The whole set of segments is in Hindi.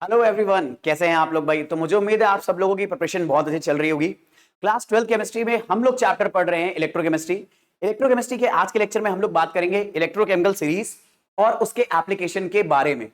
हेलो एवरीवन, कैसे हैं आप लोग भाई। तो मुझे उम्मीद है आप सब लोगों की प्रिपरेशन बहुत अच्छी चल रही होगी। क्लास 12 केमिस्ट्री में हम लोग चैप्टर पढ़ रहे हैं इलेक्ट्रोकेमिस्ट्री। इलेक्ट्रोकेमिस्ट्री के आज के लेक्चर में हम लोग बात करेंगे इलेक्ट्रोकेमिकल सीरीज और उसके एप्लीकेशन के बारे में।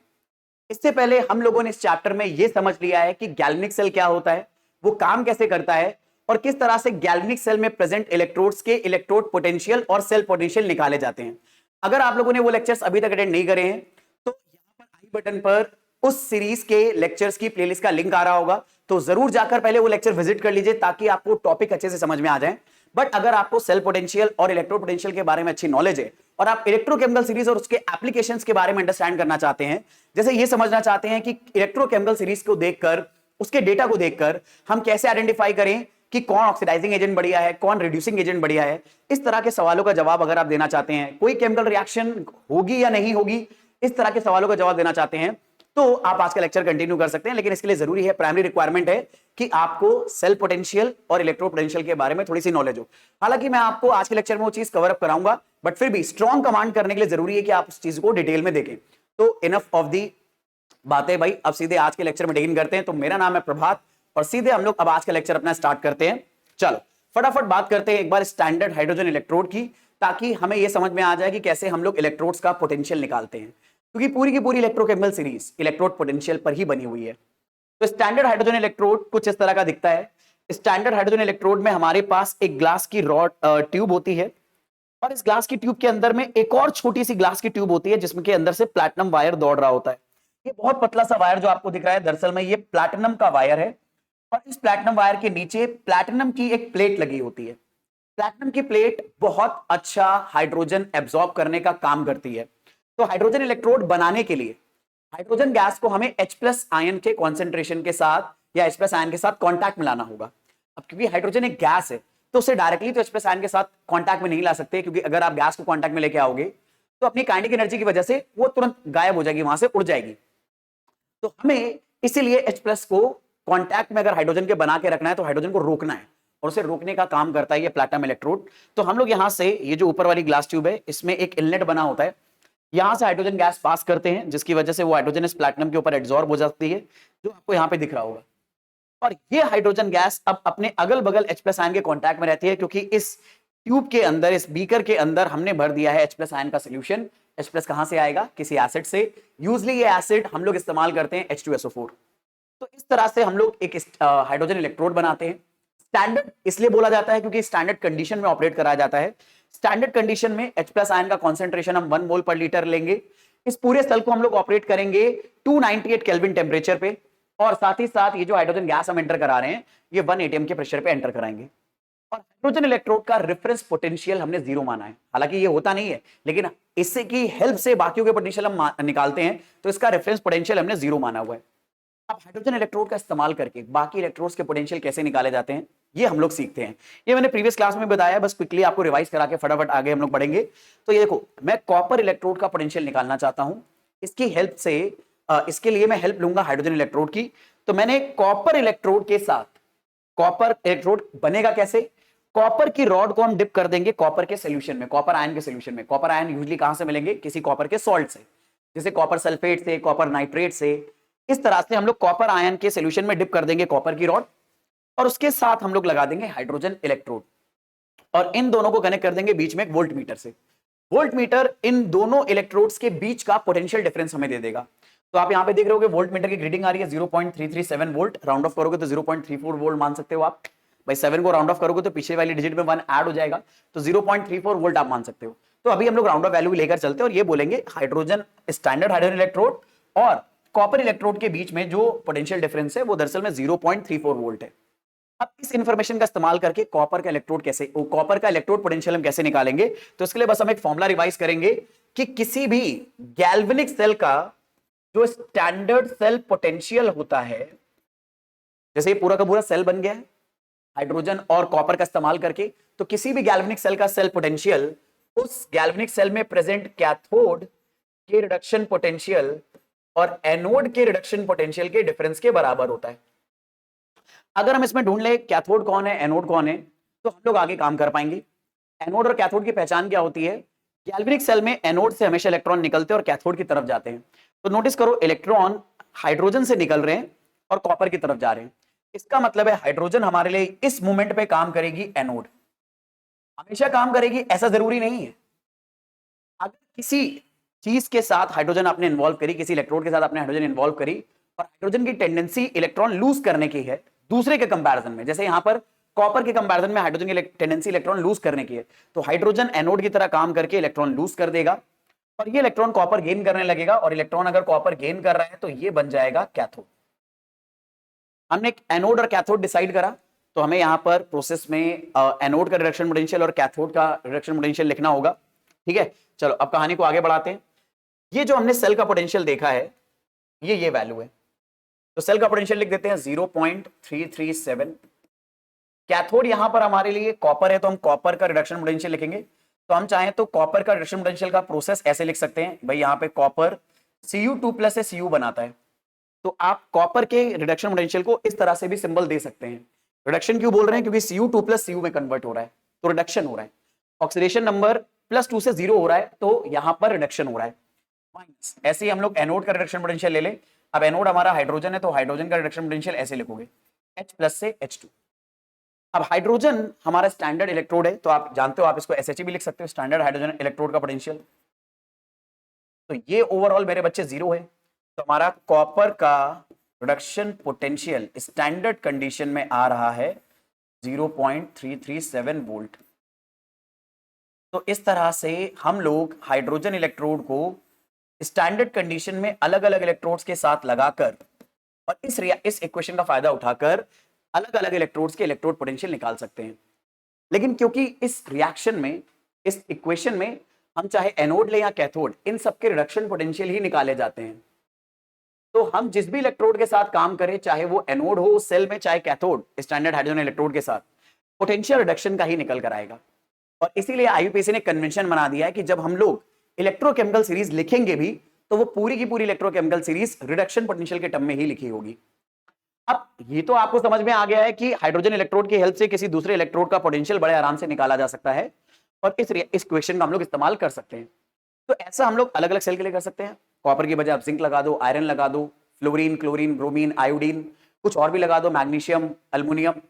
इससे पहले हम लोगों ने इस चैप्टर में यह समझ लिया है कि गैल्वेनिक सेल क्या होता है, वो काम कैसे करता है और किस तरह से गैल्वेनिक सेल में प्रेजेंट इलेक्ट्रोड्स के इलेक्ट्रोड पोटेंशियल और सेल पोटेंशियल निकाले जाते हैं। अगर आप लोगों ने वो लेक्चर्स अभी तक अटेंड नहीं करे हैं तो यहाँ पर आई बटन पर उस सीरीज के लेक्चर्स की प्लेलिस्ट का लिंक आ रहा होगा, तो जरूर जाकर पहले वो लेक्चर विजिट कर लीजिए ताकि आपको टॉपिक अच्छे से समझ में आ जाए। बट अगर आपको सेल पोटेंशियल और इलेक्ट्रो पोटेंशियल के बारे में अच्छी नॉलेज है और आप इलेक्ट्रोकेमिकल सीरीज और उसके एप्लीकेशंस के बारे में अंडरस्टैंड करना चाहते हैं, जैसे ये समझना चाहते हैं कि इलेक्ट्रोकेमिकल सीरीज को देखकर, उसके डेटा को देखकर हम कैसे आइडेंटिफाई करें कि कौन ऑक्सीडाइजिंग एजेंट बढ़िया है, कौन रिड्यूसिंग एजेंट बढ़िया है, इस तरह के सवालों का जवाब अगर आप देना चाहते हैं, कोई केमिकल रिएक्शन होगी या नहीं होगी, इस तरह के सवालों का जवाब देना चाहते हैं, तो आप आज का लेक्चर कंटिन्यू कर सकते हैं। लेकिन इसके लिए जरूरी है, प्राइमरी रिक्वायरमेंट है कि आपको सेल पोटेंशियल और इलेक्ट्रो पोटेंशियल के बारे में थोड़ी सी नॉलेज हो। हालांकि मैं आपको आज के लेक्चर में वो चीज कवर अप कराऊंगा, बट फिर भी स्ट्रॉन्ग कमांड करने के लिए जरूरी है कि आप उस चीज को डिटेल में देखें। तो इनफ ऑफ दी बातें भाई, अब सीधे आज के लेक्चर में डिगिन करते हैं। तो मेरा नाम है प्रभात और सीधे हम लोग अब आज का लेक्चर अपना स्टार्ट करते हैं। चलो फटाफट बात करते हैं एक बार स्टैंडर्ड हाइड्रोजन इलेक्ट्रोड की, ताकि हमें यह समझ में आ जाए कि कैसे हम लोग इलेक्ट्रोड्स का पोटेंशियल निकालते हैं, क्योंकि पूरी की पूरी इलेक्ट्रोकेमिकल सीरीज इलेक्ट्रोड पोटेंशियल पर ही बनी हुई है। तो स्टैंडर्ड हाइड्रोजन इलेक्ट्रोड कुछ इस तरह का दिखता है। स्टैंडर्ड हाइड्रोजन इलेक्ट्रोड में हमारे पास एक ग्लास की रॉड ट्यूब होती है और इस ग्लास की ट्यूब के अंदर में एक और छोटी सी ग्लास की ट्यूब होती है जिसमें के अंदर से प्लैटिनम वायर दौड़ रहा होता है। ये बहुत पतला सा वायर जो आपको दिख रहा है, दरअसल में ये प्लैटिनम का वायर है और इस प्लैटिनम वायर के नीचे प्लैटिनम की एक प्लेट लगी होती है। प्लैटिनम की प्लेट बहुत अच्छा हाइड्रोजन एब्जॉर्ब करने का काम करती है। तो हाइड्रोजन इलेक्ट्रोड बनाने के लिए हाइड्रोजन गैस को हमें H+ आयन के कॉन्सेंट्रेशन के साथ या H+ आयन के साथ कांटेक्ट में लाना होगा। अब क्योंकि हाइड्रोजन एक गैस है तो उसे डायरेक्टली तो H+ आयन के साथ कांटेक्ट में नहीं ला सकते, क्योंकि अगर आप गैस को कांटेक्ट में लेके आओगे तो अपनी काइनेटिक एनर्जी की वजह से वो तुरंत गायब हो जाएगी, वहां से उड़ जाएगी। तो हमें इसीलिए H+ को कांटेक्ट में अगर हाइड्रोजन के बना के रखना है तो हाइड्रोजन को रोकना है और उसे रोकने का काम करता है ये प्लैटिनम इलेक्ट्रोड। तो हम लोग यहां से ये जो ऊपर वाली ग्लास ट्यूब है इसमें एक इनलेट बना होता है, यहां से हाइड्रोजन गैस पास करते हैं जिसकी वजह से वो हाइड्रोजन इस प्लैटिनम के ऊपर एब्जॉर्ब हो जाती है, जो आपको यहां पे दिख रहा होगा। और ये हाइड्रोजन गैस अब अपने अगल बगल H+ आयन के कांटेक्ट में रहती है, क्योंकि इस ट्यूब के अंदर, इस बीकर के अंदर हमने भर दिया है H+ आयन का सोल्यूशन। H+ कहां से आएगा? किसी एसिड से। यूजली ये एसिड हम लोग इस्तेमाल करते हैं H2SO4। तो इस तरह से हम लोग एक हाइड्रोजन इलेक्ट्रोड बनाते हैं। स्टैंडर्ड इसलिए बोला जाता है क्योंकि स्टैंडर्ड कंडीशन में ऑपरेट कराया जाता है। स्टैंडर्ड कंडीशन में H+ आयन का कॉन्सेंट्रेशन हम 1 मोल पर लीटर लेंगे। इस पूरे सेल को हम लोग ऑपरेट करेंगे 298 केल्विन टेम्परेचर पे, और साथ ही साथ ये जो हाइड्रोजन गैस हम एंटर करा रहे हैं ये 1 atm के प्रेशर पे एंटर कराएंगे। और हाइड्रोजन इलेक्ट्रोड का रेफरेंस पोटेंशियल हमने 0 माना है। हालांकि ये होता नहीं है, लेकिन इससे की हेल्प से बाकियों के पोटेंशियल हम निकालते हैं, तो इसका रेफरेंस पोटेंशियल हमने 0 माना हुआ है। अब हाइड्रोजन इलेक्ट्रोड का इस्तेमाल करके बाकी इलेक्ट्रोड्स के पोटेंशियल कैसे निकाले जाते हैं ये हम लोग सीखते हैं। ये मैंने प्रीवियस क्लास में बताया, बस क्विकली आपको रिवाइज करा के फटाफट आगे हम लोग बढ़ेंगे। तो ये देखो, मैं कॉपर इलेक्ट्रोड का पोटेंशियल निकालना चाहता हूं। इसकी हेल्प से इसके लिए मैं हेल्प लूंगा हाइड्रोजन इलेक्ट्रोड की। तो मैंने कॉपर इलेक्ट्रोड के साथ, कॉपर इलेक्ट्रोड बनेगा कैसे? कॉपर की रॉड को हम डिप कर देंगे कॉपर के सोल्यूशन में, कॉपर आयन के सोल्यूशन में। कॉपर आयन यूजुअली कहां से मिलेंगे? किसी कॉपर के सॉल्ट से, जैसे कॉपर सल्फेट से, कॉपर नाइट्रेट से। इस तरह से हम लोग कॉपर आयन के सोल्यूशन में डिप कर देंगे कॉपर की रॉड, और उसके साथ हम लोग लगा देंगे हाइड्रोजन इलेक्ट्रोड, और इन दोनों को कनेक्ट कर देंगे बीच में एक वोल्ट मीटर से। वोल्ट मीटर इन दोनों इलेक्ट्रोड्स के बीच का पोटेंशियल डिफरेंस हमें दे देगा। तो आप यहां पे देख रहे हो वोल्ट मीटर की रीडिंग आ रही है 0.337 वोल्ट। राउंड ऑफ करोगे तो 0.34 वोल्ट मान सकते हो आप। भाई 7 को राउंड ऑफ करोगे तो पीछे वाली डिजिट में 1 ऐड हो जाएगा, तो 0.34 वोल्ट आप मान सकते हो। तो अभी हम लोग राउंड ऑफ वैल्यू लेकर चलते हैं और ये बोलेंगे हाइड्रोजन, स्टैंडर्ड हाइड्रोजन इलेक्ट्रोड और कॉपर इलेक्ट्रोड के बीच में जो पोटेंशियल डिफरेंस है वो दरअसल में 0.34 वोल्ट है। अब इस इंफॉर्मेशन का इस्तेमाल करके कॉपर का इलेक्ट्रोड पोटेंशियल हम कैसे निकालेंगे? तो इसके लिए बस हम एक फॉर्मूला रिवाइज करेंगे कि किसी भी गैल्वेनिक सेल का जो स्टैंडर्ड सेल पोटेंशियल होता है, जैसे ये पूरा का पूरा सेल बन गया है हाइड्रोजन और कॉपर का इस्तेमाल करके, तो किसी भी गैल्वेनिक सेल का सेल पोटेंशियल उस गैल्वेनिक सेल में प्रेजेंट कैथोड के रिडक्शन पोटेंशियल और एनोड के रिडक्शन पोटेंशियल के डिफरेंस के बराबर होता है। अगर हम इसमें ढूंढ ले कैथोड कौन है, एनोड कौन है, तो हम लोग आगे काम कर पाएंगे। एनोड और कैथोड की पहचान क्या होती है? गैल्वेनिक सेल में एनोड से हमेशा इलेक्ट्रॉन निकलते हैं और कैथोड की तरफ जाते हैं। तो नोटिस करो, इलेक्ट्रॉन हाइड्रोजन से निकल रहे हैं और कॉपर की तरफ जा रहे हैं। इसका मतलब है हाइड्रोजन हमारे लिए इस मोमेंट पे काम करेगी एनोड, हमेशा काम करेगी ऐसा जरूरी नहीं है। अगर किसी चीज के साथ हाइड्रोजन आपने इन्वॉल्व करी, किसी इलेक्ट्रोड के साथ आपने हाइड्रोजन इन्वॉल्व करी और हाइड्रोजन की टेंडेंसी इलेक्ट्रॉन लूज करने की है दूसरे के कंपैरिजन में, जैसे यहां पर कॉपर के कंपैरिजन में हाइड्रोजन की टेंडेंसी इलेक्ट्रॉन लूज करने की है, तो हाइड्रोजन एनोड की तरह काम करके इलेक्ट्रॉन लूज कर देगा और ये इलेक्ट्रॉन कॉपर गेन करने लगेगा, और इलेक्ट्रॉन अगर कॉपर गेन कर रहा है तो ये बन जाएगा कैथोड। हमने एक एनोड और कैथोड डिसाइड करा, तो हमें यहां पर प्रोसेस में एनोड का रिडक्शन पोटेंशियल और कैथोड का रिडक्शन पोटेंशियल लिखना होगा। ठीक है, चलो अब कहानी को आगे बढ़ाते हैं। ये जो हमने सेल का पोटेंशियल देखा है ये वैल्यू है, तो सेल का पोटेंशियल लिख देते हैं 0.337। कैथोड यहां पर हमारे लिए कॉपर है, तो हम कॉपर का रिडक्शन पोटेंशियल लिखेंगे। तो हम चाहें तो कॉपर का रिडक्शन पोटेंशियल का प्रोसेस ऐसे लिख सकते हैं, भाई यहां पे कॉपर Cu2+ से Cu बनाता है, तो आप कॉपर के रिडक्शन पोटेंशियल को इस तरह से भी सिंबल दे सकते हैं। रिडक्शन क्यों बोल रहे हैं, क्योंकि Cu2+ Cu में कन्वर्ट हो रहा है तो रिडक्शन हो रहा है। ऑक्सीडेशन नंबर +2 से 0 हो रहा है तो यहां पर रिडक्शन हो रहा है माइनस। ऐसे ही हम लोग एनोड का रिडक्शन पोटेंशियल ले लें। अब एनोड हमारा हाइड्रोजन है, तो हाइड्रोजन का रिडक्शन पोटेंशियल ऐसे लिखोगे H+ से H2। अब हाइड्रोजन हमारा स्टैंडर्ड इलेक्ट्रोड है, तो आप जानते हो आप इसको SH भी लिख सकते हो, स्टैंडर्ड हाइड्रोजन इलेक्ट्रोड का पोटेंशियल। तो ये ओवरऑल मेरे बच्चे 0 है, तो हमारा कॉपर का रिडक्शन पोटेंशियल स्टैंडर्ड कंडीशन में आ रहा है 0.337 वोल्ट। तो इस तरह से हम लोग हाइड्रोजन इलेक्ट्रोड को स्टैंडर्ड कंडीशन में अलग अलग इलेक्ट्रोड्स के साथ लगाकर और इस इक्वेशन का फायदा उठाकर अलग अलग इलेक्ट्रोड्स के इलेक्ट्रोड पोटेंशियल निकाल सकते हैं। लेकिन क्योंकि इस रिएक्शन में, इस इक्वेशन में हम चाहे एनोड ले या कैथोड, इन सबके रिडक्शन पोटेंशियल ही निकाले जाते हैं। तो हम जिस भी इलेक्ट्रोड के साथ काम करें, चाहे वो एनोड हो सेल में, चाहे कैथोड स्टैंडर्ड हाइड्रोजन इलेक्ट्रोड के साथ, पोटेंशियल रिडक्शन का ही निकल कर आएगा। और इसीलिए IUPAC ने कन्वेंशन बना दिया है कि जब हम लोग इलेक्ट्रोकेमिकल सीरीज लिखेंगे भी तो वो पूरी की पूरी इलेक्ट्रोकेमिकल सीरीज रिडक्शन पोटेंशियल के टर्म में ही लिखी होगी। अब ये तो आपको समझ में आ गया है कि हाइड्रोजन इलेक्ट्रोड की हेल्प से किसी दूसरे इलेक्ट्रोड का पोटेंशियल बड़े आराम से निकाला जा सकता है और इस इक्वेशन का हम लोग इस्तेमाल कर सकते हैं। तो ऐसा हम लोग अलग अलग सेल के लिए कर सकते हैं। कॉपर की बजाय आप जिंक लगा दो, आयरन लगा दो, फ्लोरीन, क्लोरीन, ब्रोमीन, आयोडीन, कुछ और भी लगा दो, मैग्नीशियम, एल्युमिनियम,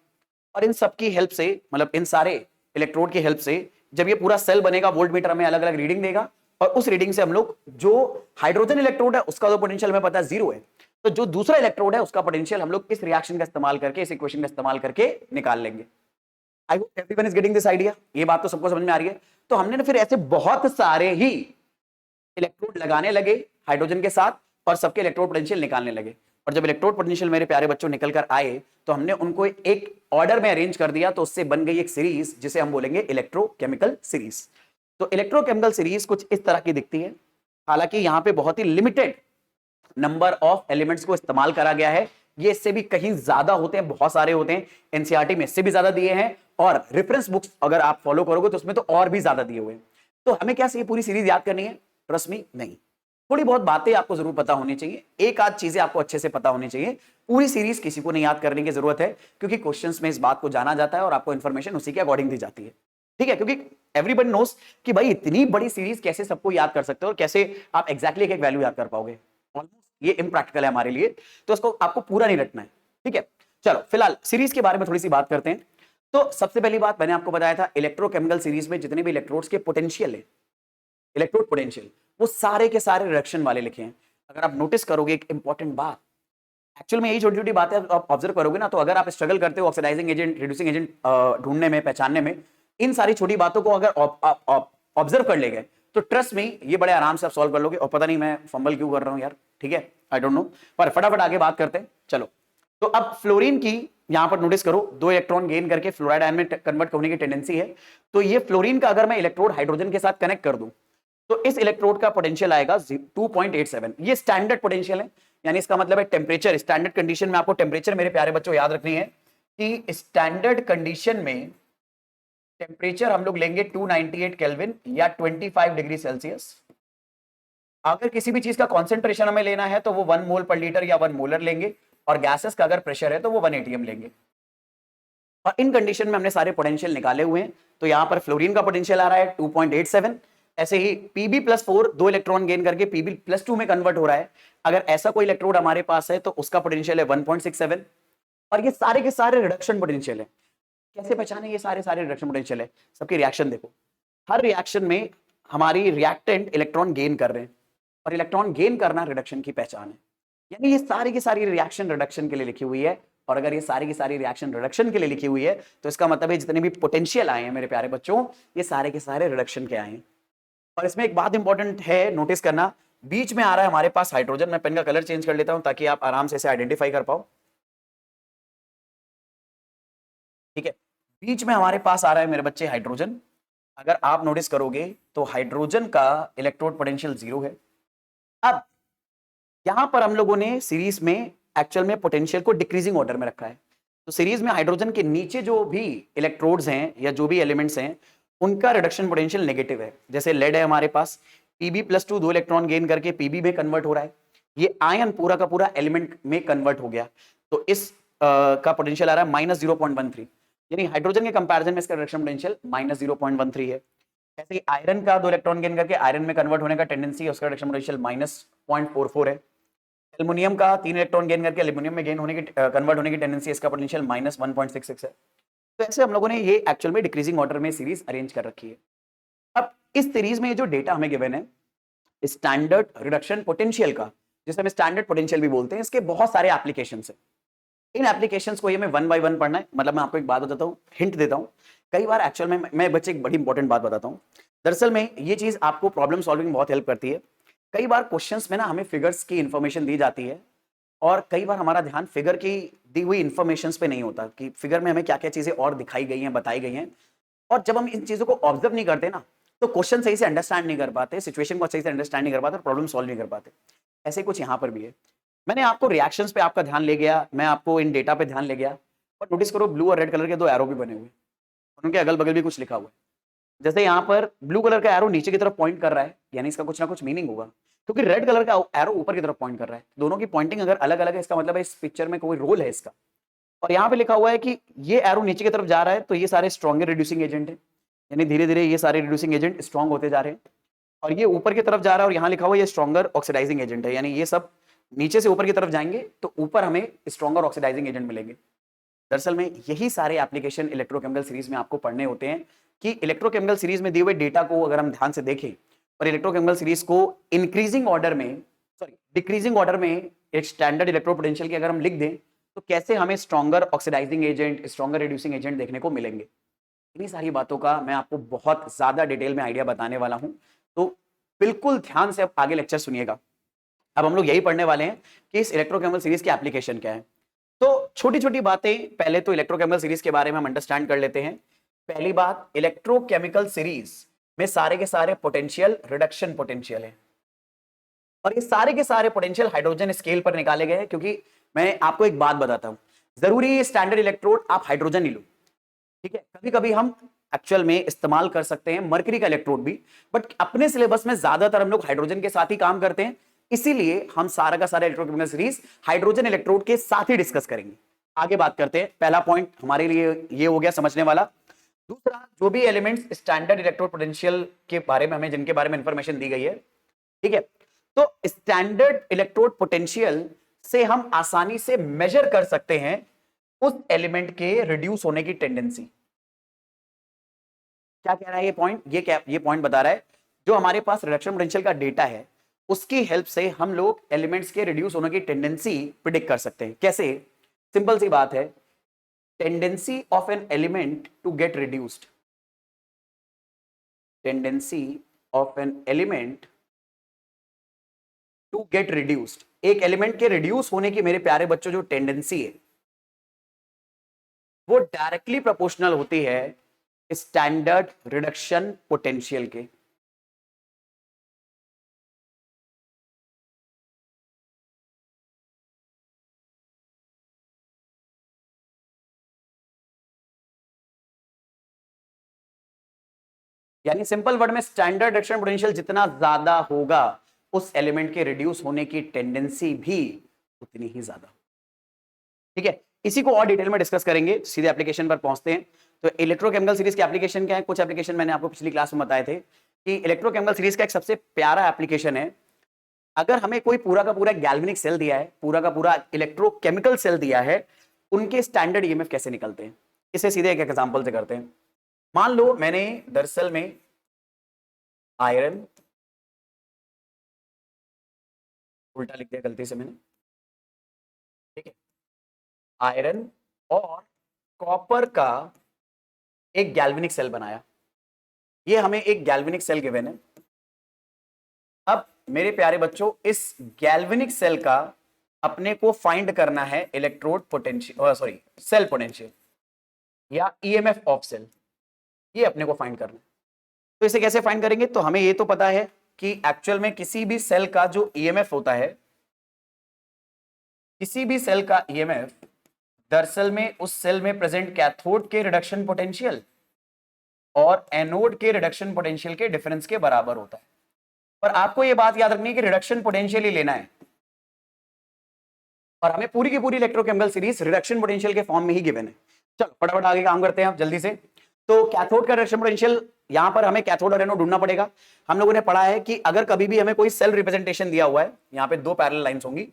और इन सब की हेल्प से, मतलब इन सारे इलेक्ट्रोड की हेल्प से जब ये पूरा सेल बनेगा, वोल्ट मीटर में अलग अलग रीडिंग देगा और उस रीडिंग से हम लोग जो हाइड्रोजन इलेक्ट्रोड है उसका जो पोटेंशियल हमें पता है 0 है, तो जो दूसरा इलेक्ट्रोड है उसका पोटेंशियल हम लोग इस रिएक्शन का इस्तेमाल करके, इस इक्वेशन का इस्तेमाल करके निकाल लेंगे। I hope everyone is getting this idea. ये बात तो सबको समझ में आ रही है। तो हमने ना फिर ऐसे बहुत सारे ही इलेक्ट्रोड लगाने लगे हाइड्रोजन के साथ और सबके इलेक्ट्रोड पोटेंशियल निकालने लगे, और जब इलेक्ट्रोड पोटेंशियल मेरे प्यारे बच्चों निकल कर आए तो हमने उनको एक ऑर्डर में अरेंज कर दिया, तो उससे बन गई एक सीरीज जिसे हम बोलेंगे इलेक्ट्रोकेमिकल सीरीज। तो इलेक्ट्रोकेमिकल सीरीज कुछ इस तरह की दिखती है। हालांकि यहां पे बहुत ही लिमिटेड नंबर ऑफ एलिमेंट्स को इस्तेमाल करा गया है, ये इससे भी कहीं ज्यादा होते हैं, बहुत सारे होते हैं। एनसीईआरटी में इससे भी ज्यादा दिए हैं और रेफरेंस बुक्स अगर आप फॉलो करोगे तो उसमें तो और भी ज्यादा दिए हुए हैं। तो हमें क्या पूरी सीरीज याद करनी है? ट्रस्ट मी, नहीं। थोड़ी बहुत बातें आपको जरूर पता होनी चाहिए, एक आध चीजें आपको अच्छे से पता होनी चाहिए। पूरी सीरीज किसी को नहीं याद करने की जरूरत है, क्योंकि क्वेश्चंस में इस बात को जाना जाता है और आपको इन्फॉर्मेशन उसी के अकॉर्डिंग दी जाती है। ठीक है, क्योंकि एवरीबडी नोस कि भाई इतनी बड़ी सीरीज कैसे सबको याद कर सकते हो और कैसे आप एग्जैक्टली एक वैल्यू याद कर पाओगे, ये इम्प्रैक्टिकल है हमारे लिए, तो इसको आपको पूरा नहीं रटना है। ठीक है, चलो फिलहाल सीरीज के बारे में थोड़ी सी बात करते हैं। तो सबसे पहली बात मैंने आपको बताया था, इलेक्ट्रोकेमिकल सीरीज में जितने भी इलेक्ट्रोड्स के पोटेंशियल है, इलेक्ट्रोड पोटेंशियल, वो सारे के सारे रिडक्शन वाले लिखे हैं। अगर आप नोटिस करोगे एक इंपॉर्टेंट बात, एक्चुअल में यही छोटी छोटी बातें आप ऑब्जर्व करोगे ना, तो अगर आप स्ट्रगल करते हो ऑक्सीडाइजिंग एजेंट, रिड्यूसिंग एजेंट ढूंढने में, पहचानने में, इन सारी छोटी बातों को अगर ऑब्जर्व कर ले गए तो ट्रस्ट में ये बड़े आराम से आप सॉल्व कर लोगे। और पता नहीं मैं फंबल क्यों कर रहा हूं यार, ठीक है, आई डोंट नो, पर फटाफट आगे बात करते हैं। चलो, तो अब फ्लोरीन की यहां पर नोटिस करो, 2 इलेक्ट्रॉन गेन करके फ्लोराइड आयन में कन्वर्ट होने की टेंडेंसी है। तो ये फ्लोरीन का अगर मैं इलेक्ट्रोड हाइड्रोजन के साथ कनेक्ट कर दूं तो इस इलेक्ट्रोड का पोटेंशियल आएगा 2.87। ये स्टैंडर्ड पोटेंशियल है, यानी इसका मतलब है टेम्परेचर, स्टैंडर्ड कंडीशन में आपको टेम्परेचर मेरे प्यारे बच्चों याद रखनी है कि स्टैंडर्ड कंडीशन में टेम्परेचर हम लोग लेंगे 298 केल्विन या 25 डिग्री सेल्सियस। अगर किसी भी चीज का कॉन्सेंट्रेशन हमें लेना है तो वो 1 मोल पर लीटर या 1 मोलर लेंगे, और गैसेस का अगर प्रेशर है तो वो 1 atm लेंगे। और इन कंडीशन में हमने सारे पोटेंशियल निकाले हुए हैं। तो यहां पर फ्लोरीन का पोटेंशियल आ रहा है 2.87, ऐसे ही Pb+4 2 इलेक्ट्रॉन गेन करके Pb+2 में कन्वर्ट हो रहा है। अगर ऐसा कोई इलेक्ट्रोड हमारे पास है तो उसका पोटेंशियल है 1.67 और ये सारे के सारे रिडक्शन पोटेंशियल है। कैसे पहचाने ये सारे सारे रिडक्शन पोटेंशियल है? सबकी रिएक्शन देखो, हर रिएक्शन में हमारी रिएक्टेंट इलेक्ट्रॉन गेन कर रहे हैं और इलेक्ट्रॉन गेन करना रिडक्शन की पहचान है। यानी ये सारी की सारी रिएक्शन रिडक्शन के लिए लिखी हुई है और अगर ये सारी की सारी रिएक्शन रिडक्शन के लिए लिखी हुई है तो इसका मतलब है जितने भी पोटेंशियल आए हैं मेरे प्यारे बच्चों, ये सारे के सारे रिडक्शन के आए हैं। और इसमें एक बात इंपॉर्टेंट है नोटिस करना, बीच में आ रहा है हमारे पास हाइड्रोजन। मैं पेन का कलर चेंज कर लेता हूं ताकि आप आराम से इसे आइडेंटिफाई कर पाओ। ठीक है, बीच में हमारे पास आ रहा है मेरे बच्चे हाइड्रोजन। अगर आप नोटिस करोगे तो हाइड्रोजन का इलेक्ट्रोड पोटेंशियल 0 है। अब यहां पर हम लोगों ने सीरीज में एक्चुअल में पोटेंशियल को डिक्रीजिंग ऑर्डर में रखा है। तो सीरीज में हाइड्रोजन के नीचे जो भी इलेक्ट्रोड्स हैं या जो भी एलिमेंट्स हैं उनका रिडक्शन पोटेंशियल नेगेटिव है। जैसे लेड है हमारे पास, Pb+2 2 इलेक्ट्रॉन गेन करके Pb में कन्वर्ट हो रहा है, ये आयन पूरा का पूरा एलिमेंट में कन्वर्ट हो गया, तो इस का पोटेंशियल आ रहा है -0.13, यानी हाइड्रोजन के कंपैरिजन में इसका रिडक्शन पोटेंशियल -0.13 है। ऐसे ही आयरन का 2 इलेक्ट्रॉन गेन करके आयरन में कन्वर्ट होने का टेंडेंसी है, उसका रिडक्शन पोटेंशियल -0.44 है। एल्युमिनियम का 3 इलेक्ट्रॉन गेन करके एल्युमिनियम में गेन होने की कन्वर्ट होने की टेंडेंसी, इसका पोटेंशियल -1.66 है। तो ऐसे हम लोगों ने ये एक्चुअल में डिक्रीजिंग ऑर्डर में सीरीज अरेंज कर रखी है। अब इस सीरीज में ये जो डेटा हमें गिवन है स्टैंडर्ड रिडक्शन पोटेंशियल का, जिसे हम स्टैंडर्ड पोटेंशियल भी बोलते हैं, इसके बहुत सारे एप्लीकेशंस है। इन एप्लीकेशंस को ये मैं 1 बाय 1 पढ़ना है। मतलब मैं आपको एक बात बताता हूँ, हिंट देता हूँ। कई बार एक्चुअल में मैं बच्चे एक बड़ी इंपॉर्टेंट बात बताता हूँ, दरअसल में ये चीज आपको प्रॉब्लम सॉल्विंग बहुत हेल्प करती है। कई बार क्वेश्चंस में ना हमें फिगर्स की इंफॉर्मेशन दी जाती है और कई बार हमारा ध्यान फिगर की दी हुई इंफॉर्मेशन पे नहीं होता कि फिगर में हमें क्या क्या चीजें और दिखाई गई हैं, बताई गई हैं। और जब हम इन चीजों को ऑब्जर्व नहीं करते ना तो क्वेश्चन सही से अंडरस्टैंड नहीं कर पाते, सिचुएशन को सही से अंडरस्टैंड नहीं कर पाते और प्रॉब्लम सॉल्व नहीं कर पाते। ऐसे कुछ यहाँ पर भी है। मैंने आपको रिएक्शंस पे आपका ध्यान ले गया, मैं आपको इन डेटा पे ध्यान ले गया और नोटिस करो ब्लू और रेड कलर के 2 एरो भी बने हुए, उनके अगल बगल भी कुछ लिखा हुआ है। जैसे यहाँ पर ब्लू कलर का एरो नीचे की तरफ पॉइंट कर रहा है, यानी इसका कुछ ना कुछ मीनिंग होगा, क्योंकि रेड कलर का एरो ऊपर की तरफ पॉइंट कर रहा है। दोनों की पॉइंटिंग अगर अलग अलग है, इसका मतलब है इस पिक्चर में कोई रोल है इसका। और यहाँ पे लिखा हुआ है कि ये एरो नीचे की तरफ जा रहा है तो ये सारे स्ट्रॉन्गर रिड्यूसिंग एजेंट है, यानी धीरे धीरे ये सारे रिड्यूसिंग एजेंट स्ट्रॉन्ग होते जा रहे हैं। और ये ऊपर की तरफ जा रहा है और यहाँ लिखा हुआ ये स्ट्रॉन्गर ऑक्सीडाइजिंग एजेंट है, यानी ये सब नीचे से ऊपर की तरफ जाएंगे तो ऊपर हमें स्ट्रॉन्गर ऑक्सीडाइजिंग एजेंट मिलेंगे। दरअसल में यही सारे एप्लीकेशन इलेक्ट्रोकेमिकल सीरीज में आपको पढ़ने होते हैं कि इलेक्ट्रोकेमिकल सीरीज में दिए हुए डेटा को अगर हम ध्यान से देखें और इलेक्ट्रोकेमिकल सीरीज को इंक्रीजिंग ऑर्डर में डिक्रीजिंग ऑर्डर में एक स्टैंडर्ड इलेक्ट्रोड पोटेंशियल की अगर हम लिख दें तो कैसे हमें stronger oxidising agent, stronger reducing agent देखने को मिलेंगे। इन्हीं सारी बातों का मैं आपको बहुत ज्यादा डिटेल में आइडिया बताने वाला हूं, तो बिल्कुल ध्यान से अब आगे लेक्चर सुनिएगा। अब हम लोग यही पढ़ने वाले हैं कि इस इलेक्ट्रोकेमिकल सीरीज की एप्लीकेशन क्या है। तो छोटी छोटी बातें पहले तो इलेक्ट्रोकेमिकल सीरीज के बारे में हम अंडरस्टैंड कर लेते हैं। पहली बात, इलेक्ट्रोकेमिकल सीरीज में सारे के सारे पोटेंशियल रिडक्शन पोटेंशियल है और ये सारे के सारे पोटेंशियल हाइड्रोजन स्केल पर निकाले गए हैं। क्योंकि मैं आपको एक बात बताता हूं, जरूरी स्टैंडर्ड इलेक्ट्रोड आप हाइड्रोजन ही लो, ठीक है। कभी कभी हम एक्चुअल में इस्तेमाल कर सकते हैं मरकरी का इलेक्ट्रोड भी, बट अपने सिलेबस में ज्यादातर हम लोग हाइड्रोजन के साथ ही काम करते हैं, इसीलिए हम सारा का सारा इलेक्ट्रोकेमिकल सीरीज हाइड्रोजन इलेक्ट्रोड के साथ ही डिस्कस करेंगे। आगे बात करते हैं। पहला पॉइंट हमारे लिए ये हो गया समझने वाला। दूसरा, जो भी एलिमेंट्स स्टैंडर्ड इलेक्ट्रोड पोटेंशियल के बारे में हमें जिनके बारे में इंफॉर्मेशन दी गई है, ठीक है, तो स्टैंडर्ड इलेक्ट्रोड पोटेंशियल से हम आसानी से मेजर कर सकते हैं उस एलिमेंट के रिड्यूस होने की टेंडेंसी। क्या कह रहा है ये पॉइंट? ये पॉइंट बता रहा है जो हमारे पास रिडक्शन पोटेंशियल का डेटा है उसकी हेल्प से हम लोग एलिमेंट्स के रिड्यूस होने की टेंडेंसी प्रिडिक्ट कर सकते हैं। कैसे? सिंपल सी बात है, tendency of an element to get reduced, tendency of an element to get reduced, एक एलिमेंट के रिड्यूस होने की मेरे प्यारे बच्चों जो टेंडेंसी है वो डायरेक्टली प्रोपोर्शनल होती है स्टैंडर्ड रिडक्शन पोटेंशियल के। यानी सिंपल वर्ड में स्टैंडर्ड रिडक्शन पोटेंशियल जितना ज्यादा होगा उस एलिमेंट के रिड्यूस होने की टेंडेंसी भी उतनी ही ज्यादा। ठीक है, इसी को और डिटेल में डिस्कस करेंगे, सीधे एप्लीकेशन पर पहुंचते हैं। तो इलेक्ट्रोकेमिकल सीरीज के एप्लीकेशन क्या है? कुछ एप्लीकेशन मैंने आपको पिछली क्लास में बताए थे। कि इलेक्ट्रोकेमिकल सीरीज का एक सबसे प्यारा एप्लीकेशन है। अगर हमें कोई पूरा का पूरा गैल्वेनिक सेल दिया है, पूरा का पूरा इलेक्ट्रोकेमिकल सेल दिया है, उनके स्टैंडर्ड ईएमएफ कैसे निकलते हैं, इसे सीधे एक एग्जांपल से करते हैं। मान लो मैंने दरअसल में आयरन, उल्टा लिख दिया गलती से मैंने, ठीक है, आयरन और कॉपर का एक गैल्वेनिक सेल बनाया। ये हमें एक गैल्वेनिक सेल गिवन है। अब मेरे प्यारे बच्चों, इस गैल्वेनिक सेल का अपने को फाइंड करना है electrode potential, sorry cell potential या ईएमएफ ऑफ सेल, ये अपने को फाइंड करना है। तो इसे कैसे फाइंड करेंगे? तो हमें ये तो पता है कि एक्चुअल में किसी भी सेल का जो ईएमएफ होता है, किसी भी सेल का ईएमएफ दरअसल में उस सेल में प्रेजेंट कैथोड के रिडक्शन पोटेंशियल और एनोड के रिडक्शन पोटेंशियल के डिफरेंस के बराबर होता है। पर आपको यह बात याद रखनी है कि रिडक्शन पोटेंशियल ही लेना है, और हमें पूरी की पूरी इलेक्ट्रोकेमिकल सीरीज रिडक्शन पोटेंशियल के फॉर्म में ही गिवन है। चलो फटाफट आगे काम करते हैं आप जल्दी से। तो कैथोड का रिडक्शन पोटेंशियल, यहां पर हमें कैथोड और एनोड ढूंढना पड़ेगा। हम लोगों ने पढ़ा है कि अगर कभी भी हमें कोई सेल रिप्रेजेंटेशन दिया हुआ है, यहाँ पे दो पैरेलल लाइंस होंगी,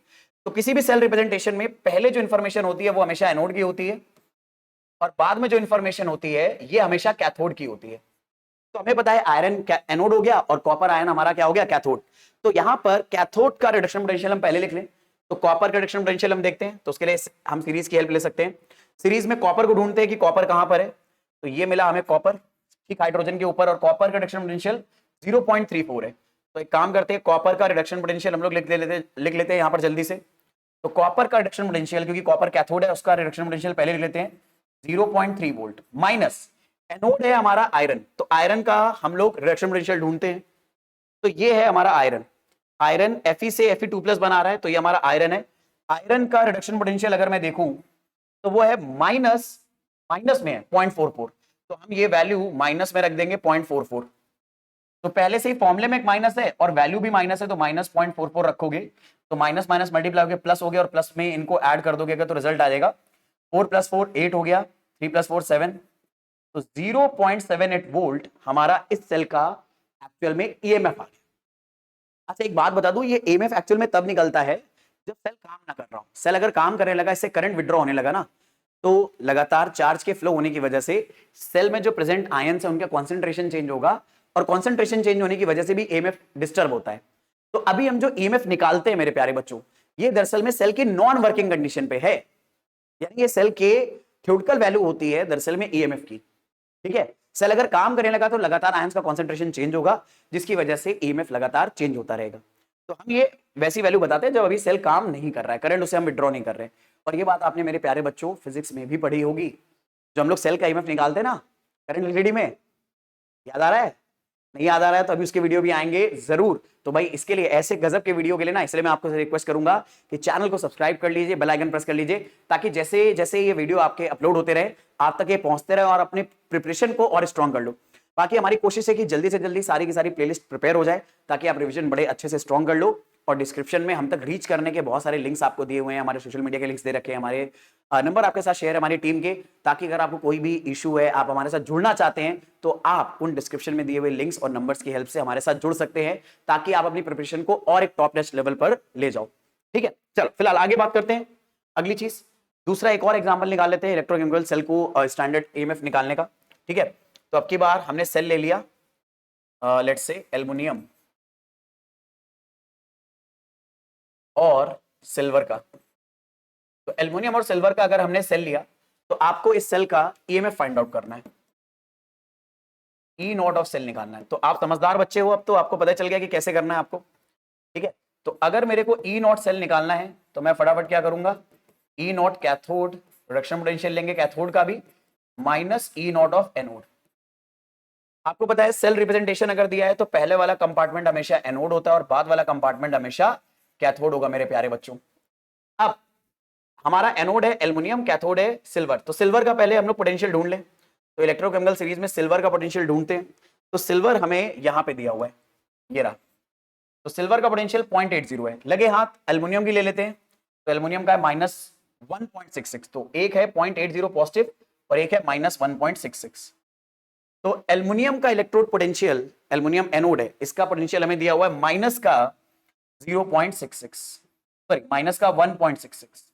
तो किसी भी सेल रिप्रेजेंटेशन में पहले जो इंफॉर्मेशन होती है वो हमेशा एनोड की होती है, और बाद में जो इंफॉर्मेशन होती है ये हमेशा कैथोड की होती है। तो हमें पता है आयरन एनोड हो गया और कॉपर आयन हमारा क्या हो गया, कैथोड। तो यहां पर कैथोड का रिडक्शन पोटेंशियल हम पहले लिख लें। तो कॉपर का रिडक्शन पोटेंशियल हम देखते हैं, तो उसके लिए हम सीरीज की हेल्प ले सकते हैं। सीरीज में कॉपर को ढूंढते हैं कि कॉपर कहां पर है, तो ये मिला हमें कॉपर, ठीक, हाइड्रोजन के ऊपर, और कॉपर का रिडक्शन पोटेंशियल 0.34 है। तो एक काम करते हैं, कॉपर का रिडक्शन पोटेंशियल हम लोग लिख लेते हैं यहां पर जल्दी से। तो कॉपर का रिडक्शन पोटेंशियल, क्योंकि कॉपर कैथोड है, उसका रिडक्शन पोटेंशियल पहले लिख लेते हैं 0.3 वोल्ट, माइनस एनोड है हमारा आयरन। तो आयरन का हम लोग रिडक्शन पोटेंशियल ढूंढते हैं। तो ये है हमारा आयरन, आयरन Fe से Fe2+ बना रहा है, तो ये हमारा आयरन है। आयरन का रिडक्शन पोटेंशियल अगर मैं देखूं तो वो है माइनस में है 0.44, तो हम ये वैल्यू माइनस में रख देंगे 0.44। तो पहले से ही फॉर्मूले में एक माइनस है और वैल्यू भी माइनस है, तो माइनस 0.44 रखोगे तो माइनस माइनस मल्टीप्लाई होकर प्लस हो गया, और प्लस में इनको ऐड कर दोगे तो रिजल्ट आ जाएगा 4 + 4 8 हो गया, 3 + 4 7, तो 0.78 वोल्ट हमारा इस सेल का एक्चुअल में ईएमएफ आ गया। अच्छा एक बात बता दूं, ये ईएमएफ एक्चुअल में तब निकलता है जब सेल काम ना कर रहा हो। सेल अगर काम करने लगा, इससे करंट विड्रॉ होने लगा ना, तो लगातार चार्ज के फ्लो होने की वजह से सेल में जो प्रेजेंट आयंस है उनका कॉन्सेंट्रेशन चेंज होगा, और कॉन्सेंट्रेशन चेंज होने की वजह से भी ईएमएफ डिस्टर्ब होता है। तो अभी हम जो ईएमएफ निकालते हैं मेरे प्यारे बच्चों, ये दरअसल में सेल की नॉन वर्किंग कंडीशन पे है, यानी ये सेल के थ्योरेटिकल वैल्यू होती है दरअसल में ईएमएफ की, ठीक है। सेल अगर काम करने लगा तो लगातार आयंस का कॉन्सेंट्रेशन चेंज होगा, जिसकी वजह से ईएमएफ लगातार चेंज होता रहेगा। तो हम ये वैसी वैल्यू बताते हैं जब अभी सेल काम नहीं कर रहा है, करंट उसे हम विड्रॉ नहीं कर रहे। और ये बात आपने मेरे प्यारे बच्चों फिजिक्स में भी पढ़ी होगी, जो हम लोग सेल का ईएमएफ निकालते हैं ना करंट एलईडी में, याद आ रहा है? नहीं याद आ रहा है तो अभी उसके वीडियो भी आएंगे जरूर। तो भाई इसके लिए, ऐसे गजब के वीडियो के लिए ना, इसलिए मैं आपको रिक्वेस्ट करूंगा कि चैनल को सब्सक्राइब कर लीजिए, बेल आइकन प्रेस कर लीजिए, ताकि जैसे जैसे ये वीडियो आपके अपलोड होते रहे आप तक ये पहुंचते रहे और अपने प्रिपरेशन को और स्ट्रॉन्ग कर लो। बाकी हमारी कोशिश है कि जल्दी से जल्दी सारी की सारी प्लेलिस्ट प्रिपेयर हो जाए, ताकि आप रिवीजन बड़े अच्छे से स्ट्रॉन्ग कर लो। और डिस्क्रिप्शन में हम तक रीच करने के बहुत सारे लिंक्स आपको दिए हुए हैं, हमारे सोशल मीडिया के लिंक्स दे रखे हैं, हमारे नंबर आपके साथ शेयर है हमारी टीम के, ताकि अगर आपको कोई भी इशू है, आप हमारे साथ जुड़ना चाहते हैं, तो आप उन डिस्क्रिप्शन में दिए हुए लिंक्स और नंबर्स की हेल्प से हमारे साथ जुड़ सकते हैं, ताकि आप अपनी प्रिपरेशन को और एक टॉप नेक्स्ट लेवल पर ले जाओ। ठीक है, चलो फिलहाल आगे बात करते हैं। अगली चीज, दूसरा एक और एग्जाम्पल निकाल लेते हैं इलेक्ट्रोकेमिकल सेल को स्टैंडर्ड ईएमएफ निकालने का। ठीक है, तो अब की बार हमने सेल ले लिया, लेट्स से एल्युमिनियम और सिल्वर का। तो एल्युमिनियम और सिल्वर का अगर हमने सेल लिया, तो आपको इस सेल का ईएमएफ फाइंड आउट करना है, ई नॉट ऑफ सेल निकालना है। तो आप समझदार बच्चे हो, अब तो आपको पता चल गया कि कैसे करना है आपको। ठीक है, तो अगर मेरे को ई नॉट सेल निकालना है तो मैं फटाफट क्या करूंगा, ई नॉट कैथोड रिडक्शन पोटेंशियल लेंगे कैथोड का भी, minus E not of anode. आपको पता है सेल रिप्रेजेंटेशन अगर दिया है तो पहले वाला कंपार्टमेंट हमेशा एनोड होता है और बाद वाला कंपार्टमेंट हमेशा कैथोड होगा मेरे प्यारे बच्चों। अब हमारा एनोड है एल्युमिनियम, कैथोड है सिल्वर। तो सिल्वर का पहले हम लोग पोटेंशियल ढूंढ लें। तो इलेक्ट्रोकेमिकल सीरीज में सिल्वर का पोटेंशियल ढूंढते हैं। तो सिल्वर हमें यहां पे दिया हुआ है, ये रहा। तो सिल्वर का पोटेंशियल 0.80 है। लगे हाथ एल्युमिनियम की ले लेते हैं। तो एल्युमिनियम का है -1.66। तो एक है 0.80 पॉजिटिव और एक है -1.66। तो एल्युमिनियम का इलेक्ट्रोड पोटेंशियल, एल्युमिनियम एनोड है, इसका पोटेंशियल हमें दिया हुआ है माइनस का 0.66, सॉरी माइनस का 1.66।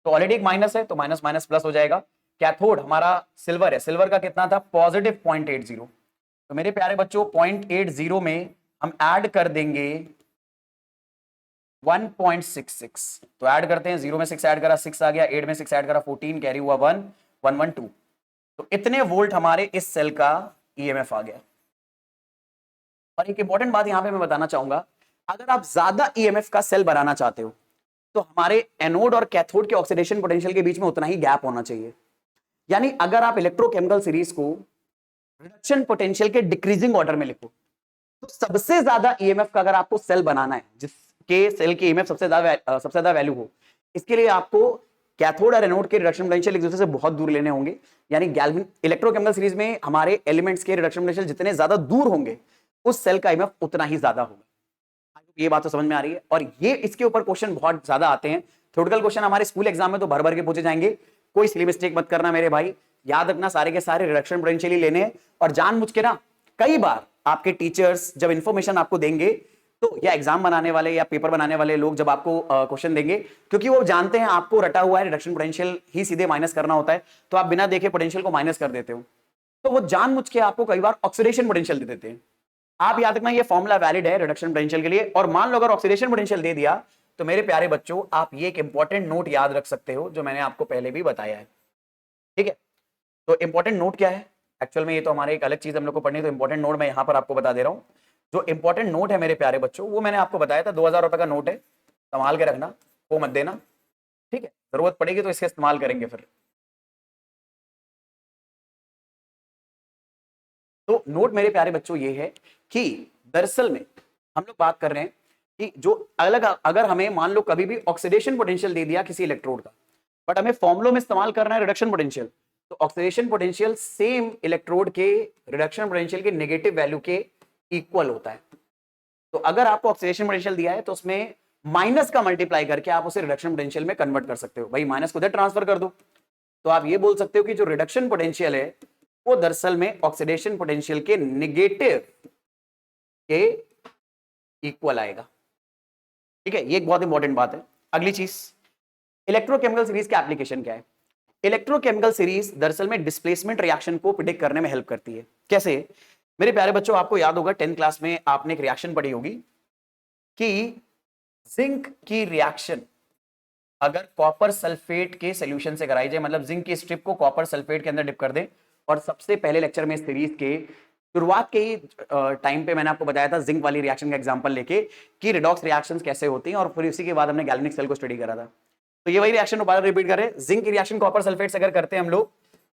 तो ऑलरेडी एक माइनस है तो माइनस माइनस प्लस हो जाएगा। कैथोड हमारा सिल्वर है, सिल्वर का कितना था पॉजिटिव 0.80। तो मेरे प्यारे बच्चों 0.80 में हम ऐड कर देंगे 1.66। तो ऐड करते हैं, 0 में 6 ऐड करा 6 आ गया, 8 में 6 ऐड करा 14, कैरी हुआ 1, 112। तो इतने वोल्ट हमारे इस सेल का ईएमएफ आ गया। और एक इंपॉर्टेंट बात यहां पे मैं बताना चाहूंगा, अगर आप ज्यादा ईएमएफ का सेल बनाना चाहते हो तो हमारे एनोड और कैथोड के ऑक्सीडेशन पोटेंशियल के बीच में उतना ही गैप होना चाहिए। यानी अगर आप इलेक्ट्रोकेमिकल सीरीज को रिडक्शन पोटेंशियल के डिक्रीजिंग ऑर्डर में लिखो तो सबसे ज्यादा ईएमएफ का अगर आपको सेल बनाना है जिसके सेल की ईएमएफ सबसे ज्यादा वैल्यू हो, इसके लिए आपको कैथोड और एनोड के रिडक्शन पोटेंशियल एक दूसरे से बहुत दूर लेने होंगे। यानी गैल्विन इलेक्ट्रोकेमिकल सीरीज में हमारे एलिमेंट्स के रिडक्शन पोटेंशियल जितने ज्यादा दूर होंगे उस सेल का ईएमएफ उतना ही ज्यादा होगा। ये बात तो समझ में आ रही है। और ये इसके ऊपर क्वेश्चन बहुत ज्यादा आते हैं, थ्योरेटिकल क्वेश्चन हमारे स्कूल एग्जाम में तो भर भर के पूछे जाएंगे। कोई सिली मिस्टेक मत करना मेरे भाई, याद रखना सारे के सारे रिडक्शन पोटेंशियल ही लेने हैं। और जानबूझ के ना कई बार आपके टीचर्स जब इंफॉर्मेशन आपको देंगे तो या एग्जाम बनाने वाले या पेपर बनाने वाले लोग जब आपको क्वेश्चन देंगे, क्योंकि वो जानते हैं आपको रटा हुआ है रिडक्शन पोटेंशियल ही सीधे माइनस करना होता है, तो आप बिना देखे पोटेंशियल को माइनस कर देते हो, तो वो जानबूझ के आपको कई बार ऑक्सीडेशन पोटेंशियल दे देते हैं। आप याद रखना ये फॉर्मूला वैलिड है रिडक्शन पोटेंशियल के लिए। और मान लो अगर ऑक्सीडेशन पोटेंशियल दे दिया तो मेरे प्यारे बच्चों आप ये एक इंपॉर्टेंट नोट याद रख सकते हो जो मैंने आपको पहले भी बताया है। ठीक है, तो इंपॉर्टेंट नोट क्या है, एक्चुअल में ये तो हमारे एक अलग चीज हम लोग को पढ़नी है, तो इंपॉर्टेंट नोट मैं यहां पर आपको बता दे रहा हूं। जो इंपॉर्टेंट नोट है मेरे प्यारे बच्चों वो मैंने आपको बताया था, 2000 रुपए का नोट है, संभाल के रखना, वो मत देना। ठीक है, जरूरत पड़ेगी तो इसका इस्तेमाल करेंगे फिर। तो नोट मेरे प्यारे बच्चों ये है कि दरअसल में हम लोग बात कर रहे हैं कि जो अलग अगर हमें मान लो कभी भी ऑक्सीडेशन पोटेंशियल दे दिया किसी इलेक्ट्रोड का, बट हमें फॉर्मुलों में इस्तेमाल करना है रिडक्शन पोटेंशियल, तो ऑक्सीडेशन पोटेंशियल सेम इलेक्ट्रोड के रिडक्शन पोटेंशियल के नेगेटिव वैल्यू के इक्वल होता है। तो अगर आपको ऑक्सीडेशन पोटेंशियल दिया है तो उसमें माइनस का मल्टीप्लाई करके आप उसे रिडक्शन पोटेंशियल में कन्वर्ट कर सकते हो। भाई माइनस को उधर ट्रांसफर कर दो, तो आप ये बोल सकते हो कि जो रिडक्शन पोटेंशियल है वो दरअसल में ऑक्सीडेशन पोटेंशियल के नेगेटिव के इक्वल आएगा। ठीक है, ये एक बहुत इंपॉर्टेंट बात है। अगली चीज, इलेक्ट्रोकेमिकल सीरीज का एप्लीकेशन क्या है। इलेक्ट्रोकेमिकल सीरीज दरअसल में डिस्प्लेसमेंट रिएक्शन को प्रिडिक्ट करने में हेल्प करती है। कैसे मेरे प्यारे बच्चों, आपको याद होगा 10th क्लास में आपने एक रिएक्शन पढ़ी होगी कि जिंक की रिएक्शन अगर कॉपर सल्फेट के सॉल्यूशन से कराई जाए, मतलब जिंक की स्ट्रिप को कॉपर सल्फेट के अंदर डिप कर दें। और सबसे पहले लेक्चर में सीरीज के शुरुआत के ही टाइम पे मैंने आपको बताया था जिंक वाली रिएक्शन का एग्जांपल लेके कि रिडॉक्स रिएक्शंस कैसे होती हैं, और फिर इसी के बाद हमने गैल्वेनिक सेल को स्टडी करा था। तो ये वही रिएक्शन दोबारा रिपीट करें, जिंक की रिएक्शन कॉपर सल्फेट से अगर करते हैं हम लोग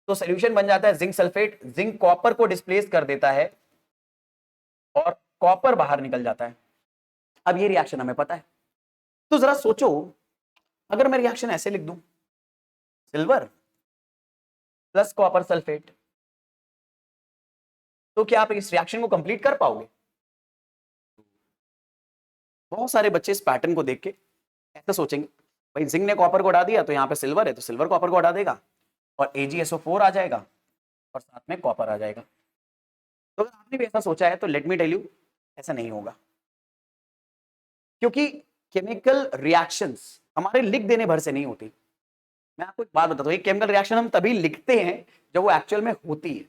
तो सोल्यूशन बन जाता है जिंक सल्फेट, जिंक कॉपर को डिस्प्लेस कर देता है और कॉपर बाहर निकल जाता है। अब ये रिएक्शन हमें पता है, तो जरा सोचो अगर मैं रिएक्शन ऐसे लिख दूं, सिल्वर प्लस कॉपर सल्फेट, तो क्या आप इस रिएक्शन को कंप्लीट कर पाओगे। बहुत सारे बच्चे इस पैटर्न को देख के ऐसा सोचेंगे, भाई जिंक ने कॉपर को हटा दिया तो यहाँ पे सिल्वर है तो सिल्वर कॉपर को हटा देगा और AgSO4 आ जाएगा और साथ में कॉपर आ जाएगा। तो अगर आपने भी ऐसा सोचा है तो लेट मी टेल यू, ऐसा नहीं होगा, क्योंकि केमिकल रिएक्शंस हमारे लिख देने भर से नहीं होती। मैं आपको एक बात बताता हूँ, एक केमिकल रिएक्शन हम तभी लिखते हैं जब वो एक्चुअल में होती है,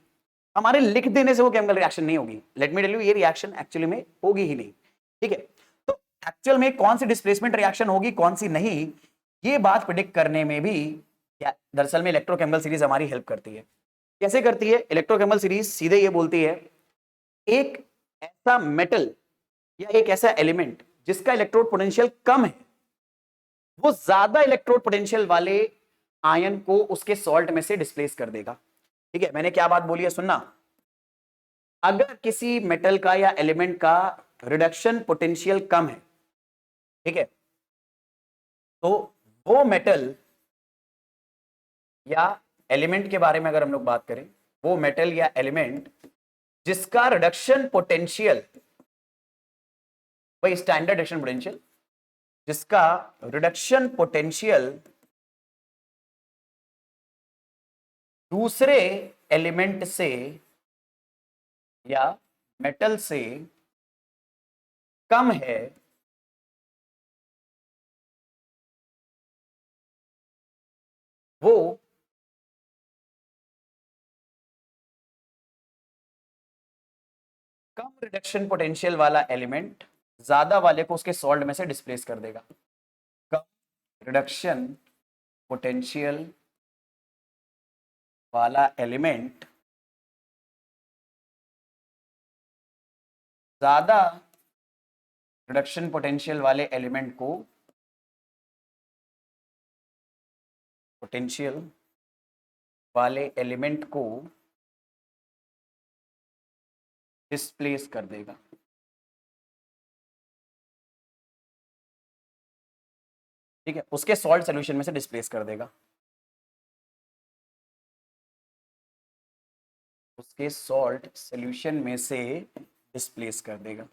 हमारे लिख देने से वो केमिकल रिएक्शन नहीं होगी। लेट मी टेल यू, ये रिएक्शन एक्चुअली में होगी ही नहीं। ठीक है, तो एक्चुअल में कौन सी डिस्प्लेसमेंट रिएक्शन होगी कौन सी नहीं, ये बात प्रिडिक्ट करने में भी दरअसल में इलेक्ट्रोकेमिकल सीरीज हमारी हेल्प करती है। कैसे करती है इलेक्ट्रोकेमिकल सीरीज, सीधे ये बोलती है एक ऐसा मेटल या एक ऐसा एलिमेंट जिसका इलेक्ट्रोड पोटेंशियल कम है वो ज्यादा इलेक्ट्रोड पोटेंशियल वाले आयन को उसके सॉल्ट में से डिस्प्लेस कर देगा। ठीक है, मैंने क्या बात बोली है सुनना, अगर किसी मेटल का या एलिमेंट का रिडक्शन पोटेंशियल कम है, ठीक है, तो वो मेटल या एलिमेंट के बारे में अगर हम लोग बात करें, वो मेटल या एलिमेंट जिसका रिडक्शन पोटेंशियल, वही स्टैंडर्ड रिडक्शन पोटेंशियल, जिसका रिडक्शन पोटेंशियल दूसरे एलिमेंट से या मेटल से कम है वो कम रिडक्शन पोटेंशियल वाला एलिमेंट ज्यादा वाले को उसके सॉल्ट में से डिस्प्लेस कर देगा। कम रिडक्शन पोटेंशियल वाला एलिमेंट ज्यादा रिडक्शन पोटेंशियल वाले एलिमेंट को पोटेंशियल वाले एलिमेंट को डिस्प्लेस कर देगा। ठीक है, उसके सॉल्ट सॉल्यूशन में से डिस्प्लेस कर देगा, उसके सॉल्ट सॉल्यूशन में से डिस्प्लेस कर देगा।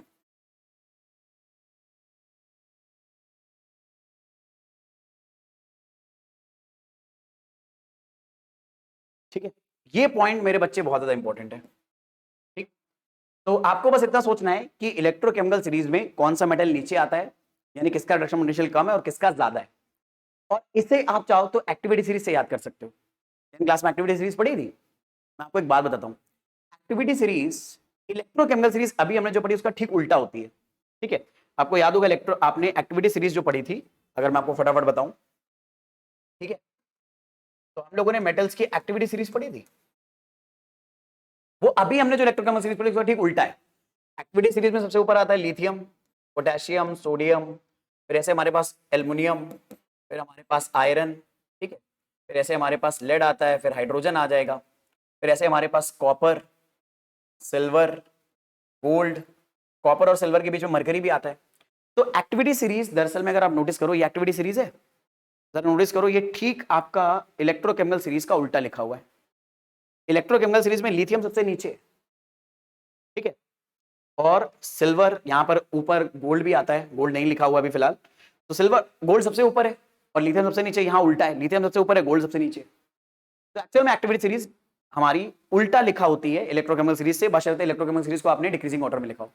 ठीक है, ये पॉइंट मेरे बच्चे बहुत ज्यादा इंपॉर्टेंट है। ठीक, तो आपको बस इतना सोचना है कि इलेक्ट्रोकेमिकल सीरीज में कौन सा मेटल नीचे आता है, यानी किसका रिडक्शन पोटेंशियल कम है और किसका ज्यादा है। और इसे आप चाहो तो एक्टिविटी सीरीज से याद कर सकते हो। क्लास में एक्टिविटी सीरीज पढ़ी थी। मैं आपको एक बात बताता हूँ, एक्टिविटी सीरीज इलेक्ट्रोकेमिकल सीरीज अभी हमने जो पढ़ी उसका ठीक उल्टा होती है। ठीक है, आपको याद होगा आपने एक्टिविटी सीरीज जो पढ़ी थी, अगर मैं आपको फटाफट बताऊं। ठीक है, तो हम लोगों ने मेटल्स की एक्टिविटी सीरीज पढ़ी थी, वो अभी हमने जो इलेक्ट्रोकेमिकल सीरीज पढ़ी उसका ठीक उल्टा है। एक्टिविटी सीरीज में सबसे ऊपर आता है लिथियम, पोटेशियम, सोडियम, फिर ऐसे हमारे पास एल्युमिनियम, फिर हमारे पास आयरन। ठीक है, फिर ऐसे हमारे पास लेड आता है, फिर हाइड्रोजन आ जाएगा, फिर ऐसे हमारे पास कॉपर, सिल्वर, गोल्ड। कॉपर और सिल्वर के बीच में मरकरी भी आता है। तो एक्टिविटी सीरीज दरअसल में अगर आप नोटिस करो, ये एक्टिविटी सीरीज है, जरा नोटिस करो, ये ठीक आपका इलेक्ट्रोकेमिकल सीरीज का उल्टा लिखा हुआ है। इलेक्ट्रोकेमिकल सीरीज में लिथियम सबसे नीचे, ठीक है, और सिल्वर यहां पर ऊपर, गोल्ड भी आता है, गोल्ड नहीं लिखा हुआ अभी फिलहाल, तो सिल्वर गोल्ड सबसे ऊपर है और लिथियम सबसे नीचे। यहां उल्टा है, लिथियम सबसे ऊपर है, गोल्ड सबसे नीचे। तो एक्चुअल में एक्टिविटी सीरीज हमारी उल्टा लिखा होती है इलेक्ट्रोकेमिकल सीरीज से, बशर्ते इलेक्ट्रोकेमिकल सीरीज को आपने डिक्रीजिंग ऑर्डर में लिखा हो।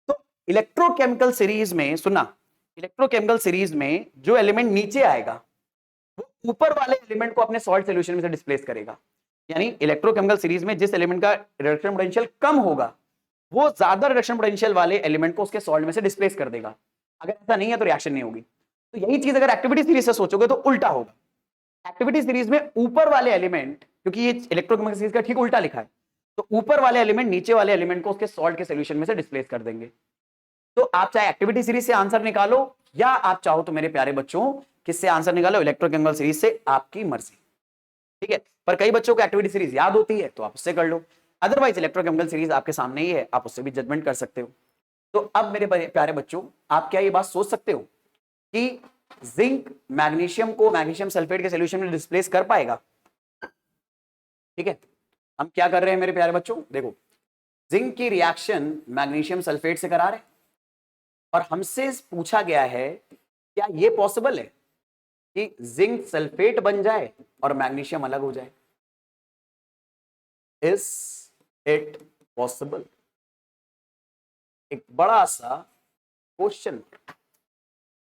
तो इलेक्ट्रोकेमिकल सीरीज में सुनना, इलेक्ट्रोकेमिकल सीरीज में जो एलिमेंट नीचे आएगा वो ऊपर वाले एलिमेंट को अपने सॉल्ट सॉल्यूशन में से डिस्प्लेस करेगा। यानी इलेक्ट्रोकेमिकल सीरीज में जिस एलिमेंट का रिडक्शन पोटेंशियल कम होगा वो ज्यादा रिडक्शन पोटेंशियल वाले एलिमेंट को उसके सॉल्ट में से डिस्प्लेस कर देगा। अगर ऐसा नहीं है तो रिएक्शन नहीं होगी। तो यही चीज अगर एक्टिविटी सीरीज से सोचोगे तो उल्टा होगा। एक्टिविटी सीरीज में ऊपर वाले एलिमेंट, क्योंकि ये इलेक्ट्रोकेमिकल सीरीज का ठीक उल्टा लिखा है, तो ऊपर वाले एलिमेंट नीचे वाले एलिमेंट को उसके सॉल्ट के सॉल्यूशन में से डिस्प्लेस कर देंगे। तो आप चाहे एक्टिविटी सीरीज से आंसर निकालो या आप चाहो तो मेरे प्यारे बच्चों किससे आंसर निकालो, इलेक्ट्रोकेमिकल सीरीज से, आपकी मर्जी। ठीक है, पर कई बच्चों को एक्टिविटी सीरीज याद होती है तो आप उससे कर लो, अदरवाइज इलेक्ट्रोकेमिकल सीरीज आपके सामने ही है, आप उससे भी जजमेंट कर सकते हो। तो अब मेरे प्यारे बच्चों, आप क्या ये बात सोच सकते हो कि जिंक मैग्नीशियम को मैग्नीशियम सल्फेट के सॉल्यूशन में डिस्प्लेस कर पाएगा? ठीक है, हम क्या कर रहे हैं मेरे प्यारे बच्चों, देखो, जिंक की रिएक्शन मैग्नीशियम सल्फेट से करा रहे हैं और हमसे पूछा गया है क्या ये पॉसिबल है कि जिंक सल्फेट बन जाए और मैग्नीशियम अलग हो जाए? Is it possible? एक बड़ा सा क्वेश्चन,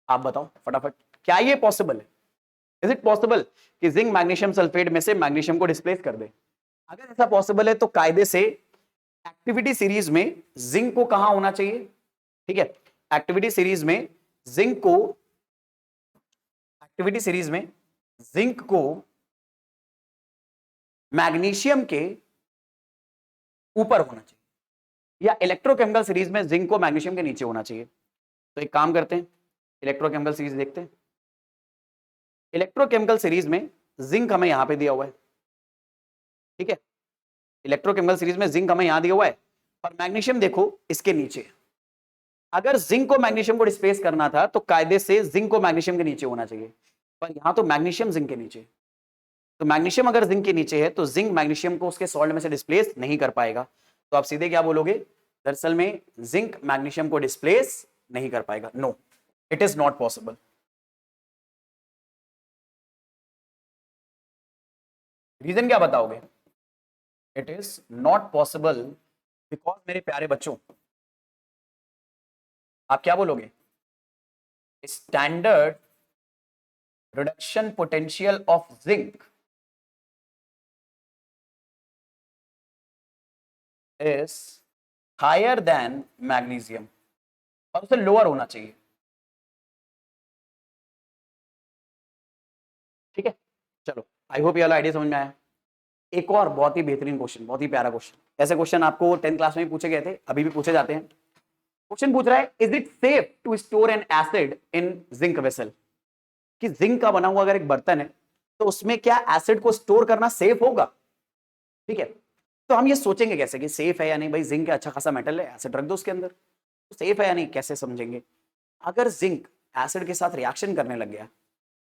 आप बताओ फटाफट, क्या ये पॉसिबल है? इज इट पॉसिबल कि जिंक मैग्नीशियम सल्फेट में से मैग्नीशियम को डिस्प्लेस कर दे? अगर ऐसा पॉसिबल है तो कायदे से एक्टिविटी सीरीज में जिंक को कहां होना चाहिए? ठीक है, एक्टिविटी सीरीज में जिंक को, एक्टिविटी सीरीज में जिंक को मैग्नीशियम के ऊपर होना चाहिए या इलेक्ट्रोकेमिकल सीरीज में जिंक को मैग्नीशियम के नीचे होना चाहिए। तो एक काम करते हैं, इलेक्ट्रोकेमिकल सीरीज देखते हैं। इलेक्ट्रोकेमिकल सीरीज में जिंक हमें यहां पे दिया हुआ है, ठीक है, इलेक्ट्रोकेमिकल सीरीज में जिंक हमें यहां दिया हुआ है और मैग्नीशियम देखो इसके नीचे। अगर जिंक को मैग्नीशियम को डिस्प्लेस करना था तो कायदे से जिंक को मैग्नीशियम के नीचे होना चाहिए, पर यहां तो मैग्नीशियम जिंक के नीचे। तो मैग्नीशियम अगर जिंक के नीचे है तो जिंक मैग्नीशियम को उसके सॉल्ट में से डिस्प्लेस नहीं कर पाएगा। तो आप सीधे क्या बोलोगे, दरअसल में जिंक मैग्नीशियम को डिस्प्लेस नहीं कर पाएगा। No, it is not possible. Reason क्या बताओगे? It is not possible because मेरे प्यारे बच्चों, आप क्या बोलोगे? Standard reduction potential of zinc is higher than magnesium, और उसे लोअर होना चाहिए। ठीक है, चलो आई होप ये वाला आइडिया समझ में आया। एक और बहुत ही बेहतरीन क्वेश्चन, बहुत ही प्यारा क्वेश्चन, ऐसे क्वेश्चन आपको 10th क्लास में भी पूछे गए थे, अभी भी पूछे जाते हैं। क्वेश्चन पूछ रहा है, is it safe to store an acid in zinc vessel? कि जिंक का बना हुआ अगर एक बर्तन है तो उसमें क्या एसिड को स्टोर करना सेफ होगा? ठीक है, तो हम ये सोचेंगे कैसे कि सेफ है या नहीं। भाई जिंक अच्छा खासा मेटल है, एसिड रख दो उसके अंदर, तो सेफ है या नहीं कैसे समझेंगे? अगर जिंक एसिड के साथ रिएक्शन करने लग गया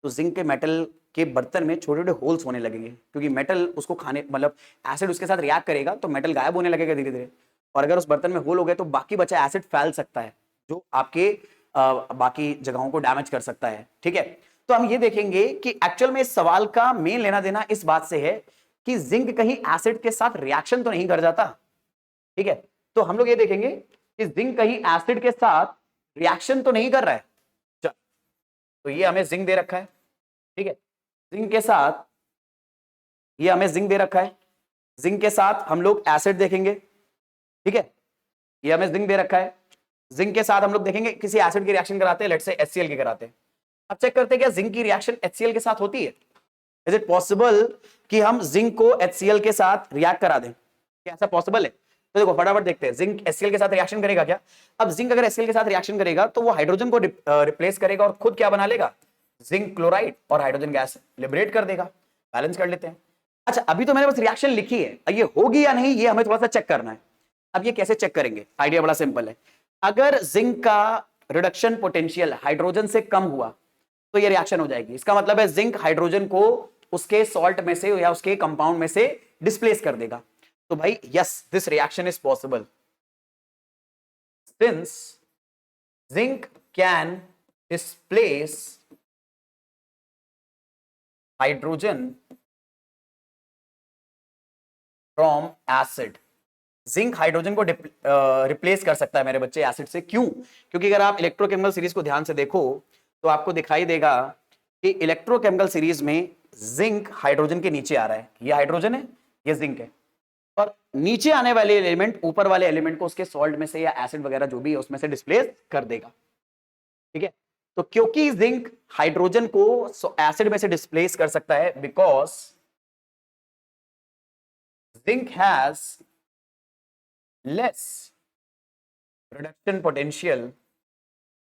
तो जिंक के मेटल के बर्तन में छोटे छोटे होल्स होने लगेंगे, क्योंकि मेटल उसको खाने, मतलब एसिड उसके साथ रिएक्ट करेगा तो मेटल गायब होने लगेगा धीरे धीरे। और अगर उस बर्तन में होल हो गए तो बाकी बचा एसिड फैल सकता है, जो आपके बाकी जगहों को डैमेज कर सकता है। ठीक है, तो हम ये देखेंगे कि एक्चुअल में इस सवाल का मेन लेना देना इस बात से है कि जिंक कहीं एसिड के साथ रिएक्शन तो नहीं कर जाता। ठीक है, तो हम लोग ये देखेंगे कि जिंक कहीं एसिड के साथ रिएक्शन तो नहीं कर रहा है। चल, तो ये हमें जिंक दे रखा है। ठीक है, जिंक के साथ, ये हमें जिंक दे रखा है, जिंक के साथ हम लोग एसिड देखेंगे। ठीक है, ये हमें जिंक दे रखा है, जिंक के साथ हम लोग देखेंगे किसी एसिड की रिएक्शन कराते हैं, लेट्स से HCl की कराते हैं। अब चेक करते हैं क्या जिंक की रिएक्शन HCl के साथ होती है? इज इट पॉसिबल कि हम जिंक को HCl के साथ रिएक्ट करा दें? क्या ऐसा पॉसिबल है? तो देखो फटाफट देखते हैं, जिंक HCl के साथ रिएक्शन करेगा क्या? अब जिंक अगर HCl के साथ रिएक्शन करेगा तो वो हाइड्रोजन को रिप्लेस करेगा और खुद क्या बना लेगा? जिंक क्लोराइड, और हाइड्रोजन गैस लिबरेट कर देगा। बैलेंस कर लेते हैं। अच्छा, अभी तो मैंने बस रिएक्शन लिखी है, ये होगी या नहीं ये हमें थोड़ा सा चेक करना है। अब ये कैसे चेक करेंगे? आइडिया बड़ा सिंपल है। अगर जिंक का रिडक्शन पोटेंशियल हाइड्रोजन से कम हुआ तो ये रिएक्शन हो जाएगी। इसका मतलब है जिंक हाइड्रोजन को उसके सॉल्ट में से या उसके कंपाउंड में से डिस्प्लेस कर देगा। तो भाई yes, this reaction is possible since zinc can displace hydrogen from acid. Zinc hydrogen को रिप्लेस कर सकता है मेरे बच्चे एसिड से। क्यों? क्योंकि अगर आप इलेक्ट्रोकेमिकल सीरीज को ध्यान से देखो तो आपको दिखाई देगा कि इलेक्ट्रोकेमिकल सीरीज में जिंक हाइड्रोजन के नीचे आ रहा है। ये हाइड्रोजन है, ये जिंक है, और नीचे आने वाले एलिमेंट ऊपर वाले एलिमेंट को उसके सॉल्ट में से या एसिड वगैरह जो भी है उसमें से डिस्प्लेस कर देगा। ठीक है, तो क्योंकि जिंक हाइड्रोजन को एसिड में से डिस्प्लेस कर सकता है, because zinc has less reduction potential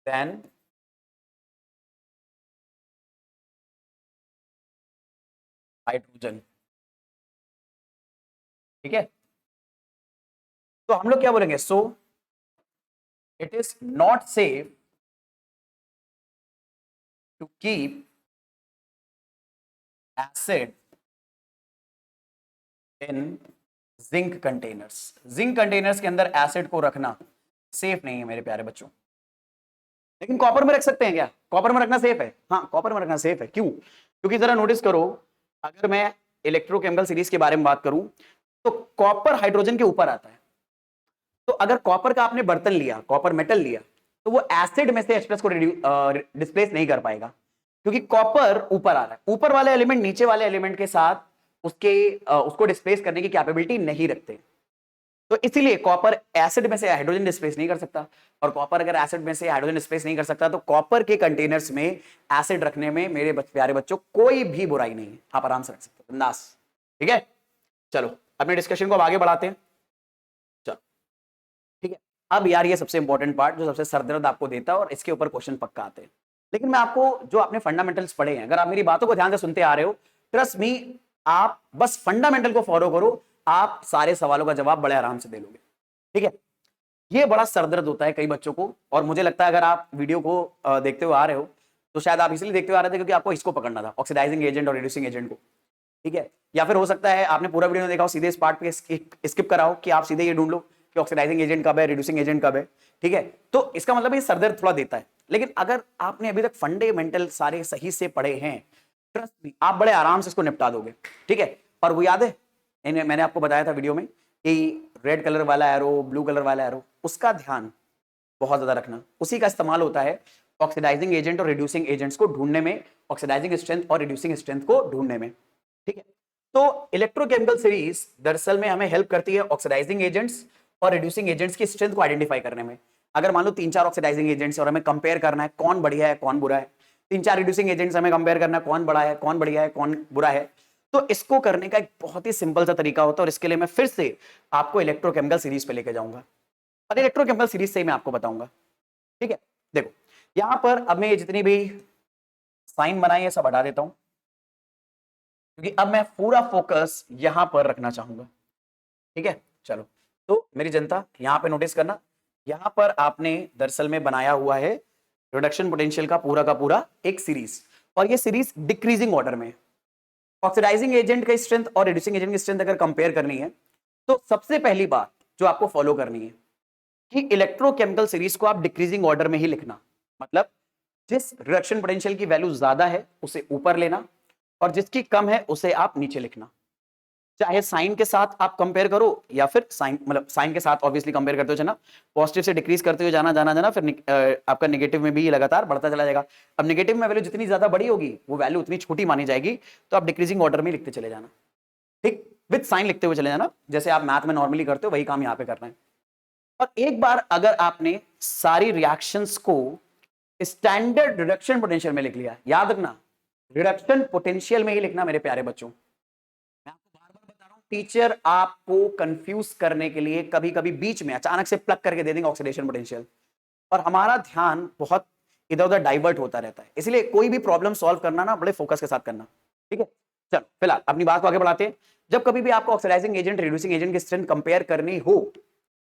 than hydrogen. ठीक है, तो हम लोग क्या बोलेंगे? So it is not safe to keep acid in zinc containers. Zinc containers के अंदर एसिड को रखना सेफ नहीं है मेरे प्यारे बच्चों। लेकिन कॉपर में रख सकते हैं क्या? कॉपर में रखना सेफ है? हाँ, कॉपर में रखना सेफ है। क्यों? क्योंकि जरा नोटिस करो, अगर मैं इलेक्ट्रोकेमिकल सीरीज के बारे में बात करूं तो कॉपर हाइड्रोजन के ऊपर आता है। तो अगर कॉपर का आपने बर्तन लिया, कॉपर मेटल लिया, तो वो एसिड में से H+ को डिस्प्लेस नहीं कर पाएगा, क्योंकि कॉपर ऊपर आ रहा है। ऊपर वाले एलिमेंट नीचे वाले एलिमेंट के साथ उसको डिस्प्लेस करने की कैपेबिलिटी नहीं रखते। तो इसीलिए कॉपर एसिड में से हाइड्रोजन डिस्प्लेस नहीं कर सकता, और कॉपर अगर एसिड में से हाइड्रोजन डिस्प्लेस नहीं कर सकता तो कॉपर के कंटेनर्स में एसिड रखने में मेरे प्यारे बच्चों कोई भी बुराई नहीं है, आप आराम से रख सकते हो बिंदास। ठीक है, चलो अपने डिस्कशन को अब आगे बढ़ाते हैं। चलो ठीक है, अब यार ये सबसे इंपॉर्टेंट पार्ट जो सबसे सरदर्द आपको देता है और इसके ऊपर क्वेश्चन पक्का आते हैं। लेकिन मैं आपको जो आपने फंडामेंटल्स पढ़े हैं, अगर आप मेरी बातों को ध्यान से सुनते आ रहे हो, ट्रस्ट मी, आप बस फंडामेंटल को फॉलो करो, आप सारे सवालों का जवाब बड़े आराम से दे लोगे। ठीक है, ये बड़ा सरदर्द होता है कई बच्चों को, और मुझे लगता है अगर आप वीडियो को देखते हुए आ रहे हो तो शायद आप इसलिए देखते हुए आ रहे थे क्योंकि आपको इसको पकड़ना था, ऑक्सीडाइजिंग एजेंट और रिड्यूसिंग एजेंट को। ठीक है, या फिर हो सकता है आपने पूरा वीडियो नहीं देखा हो, सीधे इस पार्ट पे स्किप करा हो कि आप सीधे ये ढूंढ लो कि ऑक्सीडाइजिंग एजेंट कब है, रिड्यूसिंग एजेंट कब है। ठीक है, तो इसका मतलब ये सरदर्द थोड़ा देता है। लेकिन अगर आपने अभी तक फंडामेंटल सारे सही से पढ़े हैं, ट्रस्ट मी, आप बड़े आराम से इसको निपटा दोगे। ठीक है, और वो याद है मैंने आपको बताया था वीडियो में कि रेड कलर वाला एरो, ब्लू कलर वाला एरो, उसका ध्यान बहुत ज्यादा रखना। उसी का इस्तेमाल होता है ऑक्सीडाइजिंग एजेंट और रिड्यूसिंग एजेंट्स को ढूंढने में, ऑक्सीडाइजिंग स्ट्रेंथ और रिड्यूसिंग स्ट्रेंथ को ढूंढने में। ठीक है, तो इलेक्ट्रोकेमिकल सीरीज दरअसल में हमें हेल्प करती है ऑक्सीडाइजिंग एजेंट्स और रिड्यूसिंग एजेंट्स की स्ट्रेंथ को आइडेंटिफाई करने में। अगर मान लो 3-4 ऑक्सीडाइजिंग एजेंट्स और हमें कंपेयर करना है कौन बढ़िया है कौन बुरा है, 3-4 रिड्यूसिंग एजेंट्स हमें कंपेयर करना है कौन बड़ा है कौन बढ़िया है कौन बुरा है, तो इसको करने का एक बहुत ही सिंपल सा तरीका होता है और इसके लिए मैं फिर से आपको इलेक्ट्रोकेमिकल सीरीज पे लेके जाऊंगा और इलेक्ट्रोकेमिकल सीरीज से ही मैं आपको बताऊंगा। ठीक है, देखो यहां पर अब मैं जितनी भी साइन बनाई है सब हटा देता हूं, क्योंकि अब मैं पूरा फोकस यहां पर रखना चाहूंगा। ठीक है, चलो तो मेरी जनता यहां पे नोटिस करना, यहां पर आपने दरअसल में बनाया हुआ है रिडक्शन पोटेंशियल का पूरा एक सीरीज, और ये सीरीज डिक्रीजिंग ऑर्डर में। ऑक्सीडाइजिंग एजेंट का स्ट्रेंथ और रिड्यूसिंग एजेंट की स्ट्रेंथ अगर कंपेयर करनी है तो सबसे पहली बात जो आपको फॉलो करनी है कि इलेक्ट्रोकेमिकल सीरीज को आप डिक्रीजिंग ऑर्डर में ही लिखना, मतलब जिस रिडक्शन पोटेंशियल की वैल्यू ज्यादा है उसे ऊपर लेना और जिसकी कम है उसे आप नीचे लिखना। चाहे साइन के साथ आप कंपेयर करो या फिर साइन, मतलब साइन के साथ ऑब्वियसली कंपेयर करते हो जाना, पॉजिटिव से डिक्रीज करते हुए जाना जाना जाना, फिर आपका नेगेटिव में भी लगातार बढ़ता चला जाएगा। अब नेगेटिव में वैल्यू जितनी ज्यादा बड़ी होगी वो वैल्यू उतनी छोटी मानी जाएगी, तो आप डिक्रीजिंग ऑर्डर में लिखते चले जाना। ठीक, विद साइन लिखते हुए चले जाना, जैसे आप मैथ में नॉर्मली करते हो वही काम यहाँ पे करना है। और एक बार अगर आपने सारी रिएक्शंस को स्टैंडर्ड रिडक्शन पोटेंशियल में लिख लिया, याद रखना रिडक्शन पोटेंशियल में ही लिखना मेरे प्यारे बच्चों। मैं आपको बार बार बता रहा हूं, टीचर आपको कंफ्यूज करने के लिए कभी कभी बीच में अचानक से प्लग करके दे देंगे ऑक्सीडेशन पोटेंशियल, और हमारा ध्यान बहुत इधर उधर डाइवर्ट होता रहता है। इसलिए कोई भी प्रॉब्लम सॉल्व करना ना बड़े फोकस के साथ करना। ठीक है, चलो फिलहाल अपनी बात को आगे बढ़ाते हैं। जब कभी भी आपको ऑक्सीडाइजिंग एजेंट रिड्यूसिंग एजेंट की स्ट्रेंथ कंपेयर करनी हो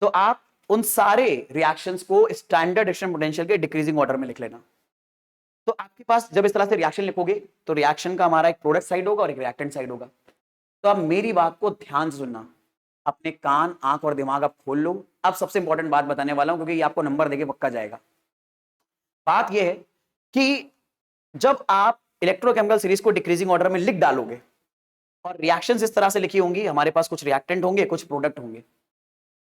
तो आप उन सारे रिएक्शंस को स्टैंडर्ड रिडक्शन पोटेंशियल के डिक्रीजिंग ऑर्डर में लिख लेना। तो आपके पास जब इस तरह से रिएक्शन लिखोगे तो रिएक्शन का हमारा एक प्रोडक्ट साइड होगा और एक रिएक्टेंट साइड होगा। तो अब मेरी बात को ध्यान से सुनना, अपने कान आंख और दिमाग आप खोल लो। अब सबसे इंपॉर्टेंट बात बताने वाला हूं क्योंकि ये आपको नंबर देके पक्का जाएगा। बात यह है कि जब आप इलेक्ट्रोकेमिकल सीरीज को डिक्रीजिंग ऑर्डर में लिख डालोगे और रिएक्शंस इस तरह से लिखी होंगी, हमारे पास कुछ रिएक्टेंट होंगे कुछ प्रोडक्ट होंगे,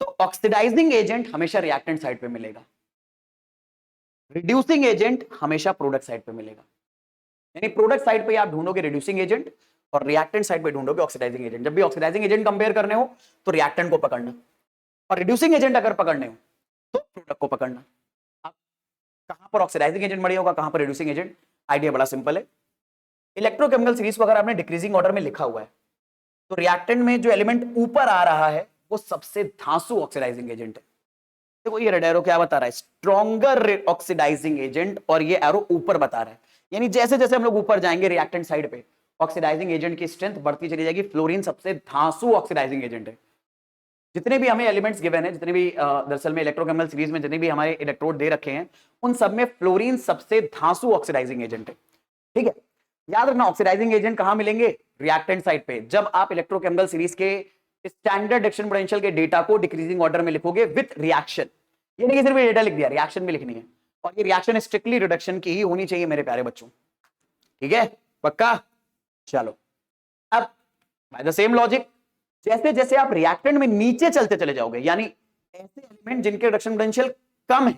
तो ऑक्सीडाइजिंग एजेंट हमेशा रिएक्टेंट साइड पे मिलेगा, रिड्यूसिंग एजेंट हमेशा प्रोडक्ट साइड पे मिलेगा। यानी प्रोडक्ट साइड पे आप ढूंढोगे रिड्यूसिंग एजेंट और रिएक्टेंट साइड पे ढूंढोगे ऑक्सीडाइजिंग एजेंट। जब भी ऑक्सीडाइजिंग एजेंट कंपेयर करने हो तो रिएक्टेंट को पकड़ना, और रिड्यूसिंग एजेंट अगर पकड़ने हो तो प्रोडक्ट को पकड़ना। अब कहां पर ऑक्सीडाइजिंग एजेंट बढ़िया होगा, कहां पर रिड्यूसिंग एजेंट? आइडिया बड़ा सिंपल है। इलेक्ट्रोकेमिकल सीरीज को अगर आपने डिक्रीजिंग ऑर्डर में लिखा हुआ है तो रिएक्टेंट में जो एलिमेंट ऊपर आ रहा है वो सबसे धांसू ऑक्सीडाइजिंग एजेंट है। देखो ये रेड एरो क्या बता रहा है, स्ट्रॉन्गर ऑक्सीडाइजिंग एजेंट, और ये एरो ऊपर बता रहा है। यानी जैसे जैसे हम लोग ऊपर जाएंगे रिएक्टेंट साइड पे ऑक्सीडाइजिंग एजेंट की स्ट्रेंथ बढ़ती चली जाएगी। फ्लोरीन सबसे धांसू ऑक्सीडाइजिंग एजेंट है। जितने भी हमें एलिमेंट्स गिवन है, जितने भी दरअसल में इलेक्ट्रोकेमिकल सीरीज में जितने भी हमारे इलेक्ट्रोड दे रखे हैं, उन सब में फ्लोरीन सबसे धांसू ऑक्सीडाइजिंग एजेंट है। ठीक है, याद रखना ऑक्सीडाइजिंग एजेंट कहां मिलेंगे? रिएक्टेंट साइड पे। जब आप इलेक्ट्रोकेमिकल सीरीज के स्टैंडर्ड रिडक्शन पोटेंशियल के डेटा को डिक्रीजिंग ऑर्डर में लिखोगे विद रिएक्शन, ये नहीं सिर्फ डेटा लिख दिया, रिएक्शन भी लिखनी है, और ये रिएक्शन स्ट्रिक्टली रिडक्शन की ही होनी चाहिए मेरे प्यारे बच्चों। ठीक है, पक्का? चलो अब बाय द सेम लॉजिक जैसे जैसे आप रिएक्टेंट में नीचे चलते चले जाओगे, यानी ऐसे एलिमेंट जिनके रिडक्शन पोटेंशियल कम है,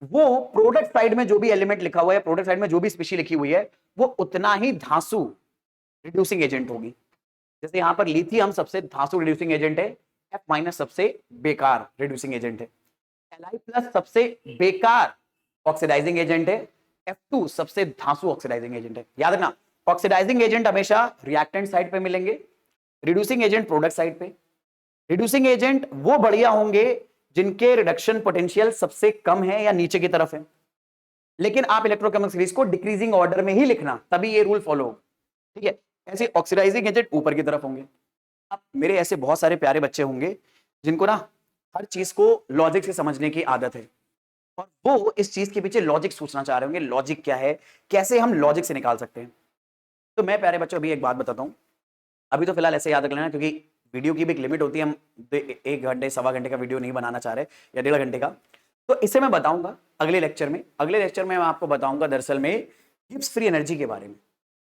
वो प्रोडक्ट साइड में जो भी एलिमेंट लिखा हुआ है, प्रोडक्ट साइड में जो भी स्पीशी लिखी हुई है, वो उतना ही धांसू रिड्यूसिंग एजेंट होगी। जैसे यहां पर लिथियम सबसे धांसू रिड्यूसिंग एजेंट है, F- सबसे बेकार रिड्यूसिंग एजेंट है, Li+ सबसे बेकार ऑक्सीडाइजिंग एजेंट है, F2 सबसे धांसू ऑक्सीडाइजिंग एजेंट है। याद रखना ऑक्सीडाइजिंग एजेंट हमेशा रिएक्टेंट साइड पे मिलेंगे, रिड्यूसिंग एजेंट प्रोडक्ट साइड पे। रिड्यूसिंग एजेंट वो बढ़िया होंगे जिनके रिडक्शन पोटेंशियल सबसे कम है या नीचे की तरफ है। लेकिन आप इलेक्ट्रोकेमिकल सीरीज को डिक्रीजिंग ऑर्डर में ही लिखना, तभी ये रूल फॉलो होगा। ठीक है, ऐसे ऑक्सीडाइजिंग एजेंट ऊपर की तरफ होंगे। अब मेरे ऐसे बहुत सारे प्यारे बच्चे होंगे जिनको ना हर चीज को लॉजिक से समझने की आदत है, और वो इस चीज के पीछे लॉजिक सोचना चाह रहे होंगे, लॉजिक क्या है, कैसे हम लॉजिक से निकाल सकते हैं। तो मैं प्यारे बच्चों अभी एक बात बताता हूं, अभी तो फिलहाल ऐसे याद रख लेना क्योंकि वीडियो की भी एक लिमिट होती है, हम 1 घंटे सवा घंटे का वीडियो नहीं बनाना चाह रहे या 1.5 घंटे का। तो इसे मैं बताऊंगा अगले लेक्चर में। अगले लेक्चर में मैं आपको बताऊंगा दरअसल में गिब्स फ्री एनर्जी के बारे में,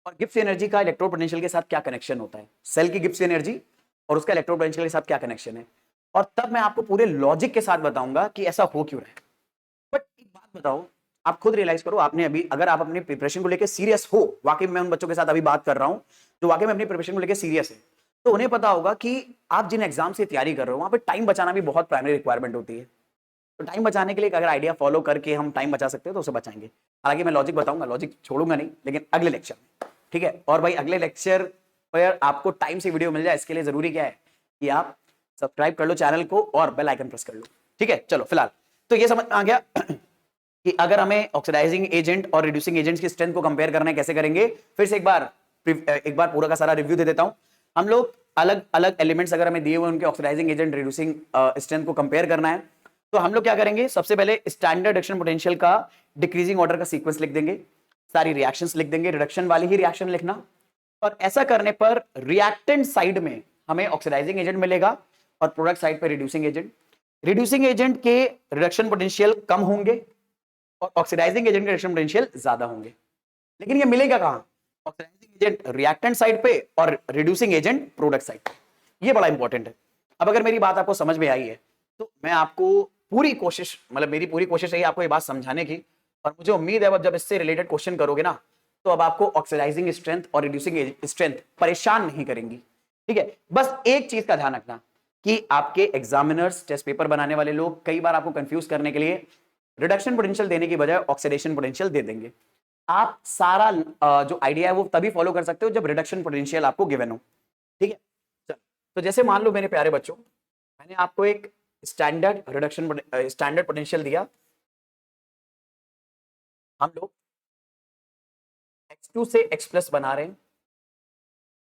और गिब्स एनर्जी का इलेक्ट्रो पोटेंशियल के साथ क्या कनेक्शन होता है, सेल की गिब्स एनर्जी और उसका इलेक्ट्रो पोटेंशियल के साथ क्या कनेक्शन है। और तब मैं आपको पूरे लॉजिक के साथ बताऊंगा कि ऐसा हो क्यों रहा है। बट एक बात बताओ, आप खुद रियलाइज करो, आपने अभी अगर आप अपनी प्रिपरेशन को लेकर सीरियस हो, वाकई में मैं उन बच्चों के साथ अभी बात कर रहा हूं जो वाकई में अपनी प्रिपरेशन को लेकर सीरियस है, तो उन्हें पता होगा कि आप जिन एग्जाम से तैयारी कर रहे हो वहां पे टाइम बचाना भी बहुत प्राइमरी रिक्वायरमेंट होती है। तो टाइम बचाने के लिए अगर आइडिया फॉलो करके हम टाइम बचा सकते हैं तो उसे बचाएंगे। हालांकि मैं लॉजिक बताऊंगा, लॉजिक छोड़ूंगा नहीं, लेकिन अगले लेक्चर में, ठीक है। और भाई अगले लेक्चर पर आपको टाइम से वीडियो मिल जाए, इसके लिए जरूरी क्या है कि आप सब्सक्राइब कर लो चैनल को और बेल आइकन प्रेस कर लो, ठीक है। चलो फिलहाल तो ये समझ आ गया कि अगर हमें ऑक्सीडाइजिंग एजेंट और रिड्यूसिंग एजेंट्स की स्ट्रेंथ को कंपेयर करना है कैसे करेंगे। फिर से एक बार पूरा का सारा रिव्यू दे देता हूं। हम लोग अलग अलग एलिमेंट्स अगर हमें दिए हुए उनके ऑक्सीडाइजिंग एजेंट रिड्यूसिंग स्ट्रेंथ को कंपेयर करना है, तो हम लोग क्या करेंगे, सबसे पहले स्टैंडर्ड रिडक्शन पोटेंशियल का डिक्रीजिंग ऑर्डर का सीक्वेंस लिख देंगे, सारी रिएक्शंस लिख देंगे, रिडक्शन वाली ही रिएक्शन लिखना। और ऐसा करने पर रिएक्टेंट साइड में हमें ऑक्सीडाइजिंग एजेंट मिलेगा और प्रोडक्ट साइड पे रिड्यूसिंग एजेंट। रिड्यूसिंग एजेंट के रिडक्शन पोटेंशियल कम होंगे और ऑक्सीडाइजिंग एजेंट के रिडक्शन पोटेंशियल ज्यादा होंगे। लेकिन ये मिलेगा कहां, ऑक्सीडाइजिंग एजेंट रिएक्टेंट साइड पे और रिड्यूसिंग एजेंट प्रोडक्ट साइड पे। ये बड़ा इंपॉर्टेंट है। अब अगर मेरी बात आपको समझ में आई है तो मैं आपको पूरी कोशिश, मतलब मेरी पूरी कोशिश है आपको ये बात समझाने की, और मुझे उम्मीद है अब जब इससे रिलेटेड क्वेश्चन करोगे ना तो अब आपको ऑक्सीडाइजिंग स्ट्रेंथ और रिड्यूसिंग स्ट्रेंथ परेशान नहीं करेंगी, ठीक है। बस एक चीज का ध्यान रखना कि आपके एग्जामिनर्स, टेस्ट पेपर बनाने वाले लोग कई बार आपको कंफ्यूज करने के लिए रिडक्शन पोटेंशियल देने की बजाय ऑक्सीडेशन पोटेंशियल दे देंगे। आप सारा जो आइडिया है वो तभी फॉलो कर सकते हो जब रिडक्शन पोटेंशियल आपको गिवन हो, ठीक है। चलो, तो जैसे मान लो मेरे प्यारे बच्चों, मैंने आपको एक स्टैंडर्ड पोटेंशियल दिया। हम लोग x2 से x प्लस बना रहे हैं।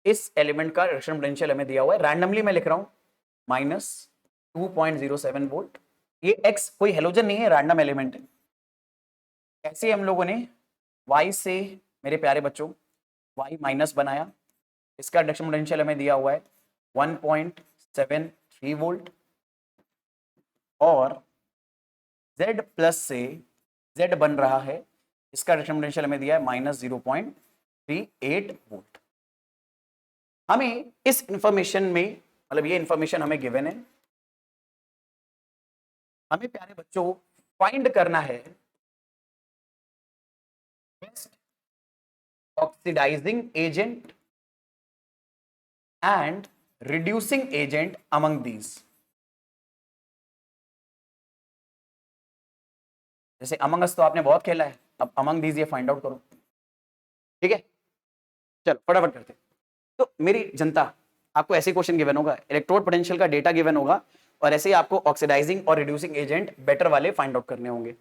इस एलिमेंट का रिडक्शन पोटेंशियल हमें दिया हुआ है, रैंडमली मैं लिख रहा हूं -2.07 वोल्ट। ये x कोई हेलोजन नहीं है, रैंडम एलिमेंट है। ऐसे हम लोगों ने y से, मेरे प्यारे बच्चों, y माइनस बनाया। इसका रिडक्शन पोटेंशियल हमें दिया हुआ है 1.73 वोल्ट। और z प्लस से z बन रहा है, इसका रिडक्शन पोटेंशियल हमें दिया है -0.38 वोल्ट। हमें इस इंफॉर्मेशन में, मतलब ये इंफॉर्मेशन हमें गिवन है, हमें प्यारे बच्चों फाइंड करना है best oxidising agent and reducing agent among these. जैसे अमंग अस तो आपने बहुत खेला है, अब अमंग दीज ये फाइंड आउट करो, ठीक है। चलो फटाफट करते। तो मेरी जनता, आपको ऐसे क्वेश्चन गिवन होगा, इलेक्ट्रोड पोटेंशियल का डेटा गिवन होगा और ऐसे ही आपको ऑक्सीडाइजिंग और रिड्यूसिंग एजेंट बेटर वाले फाइंड आउट करने होंगे।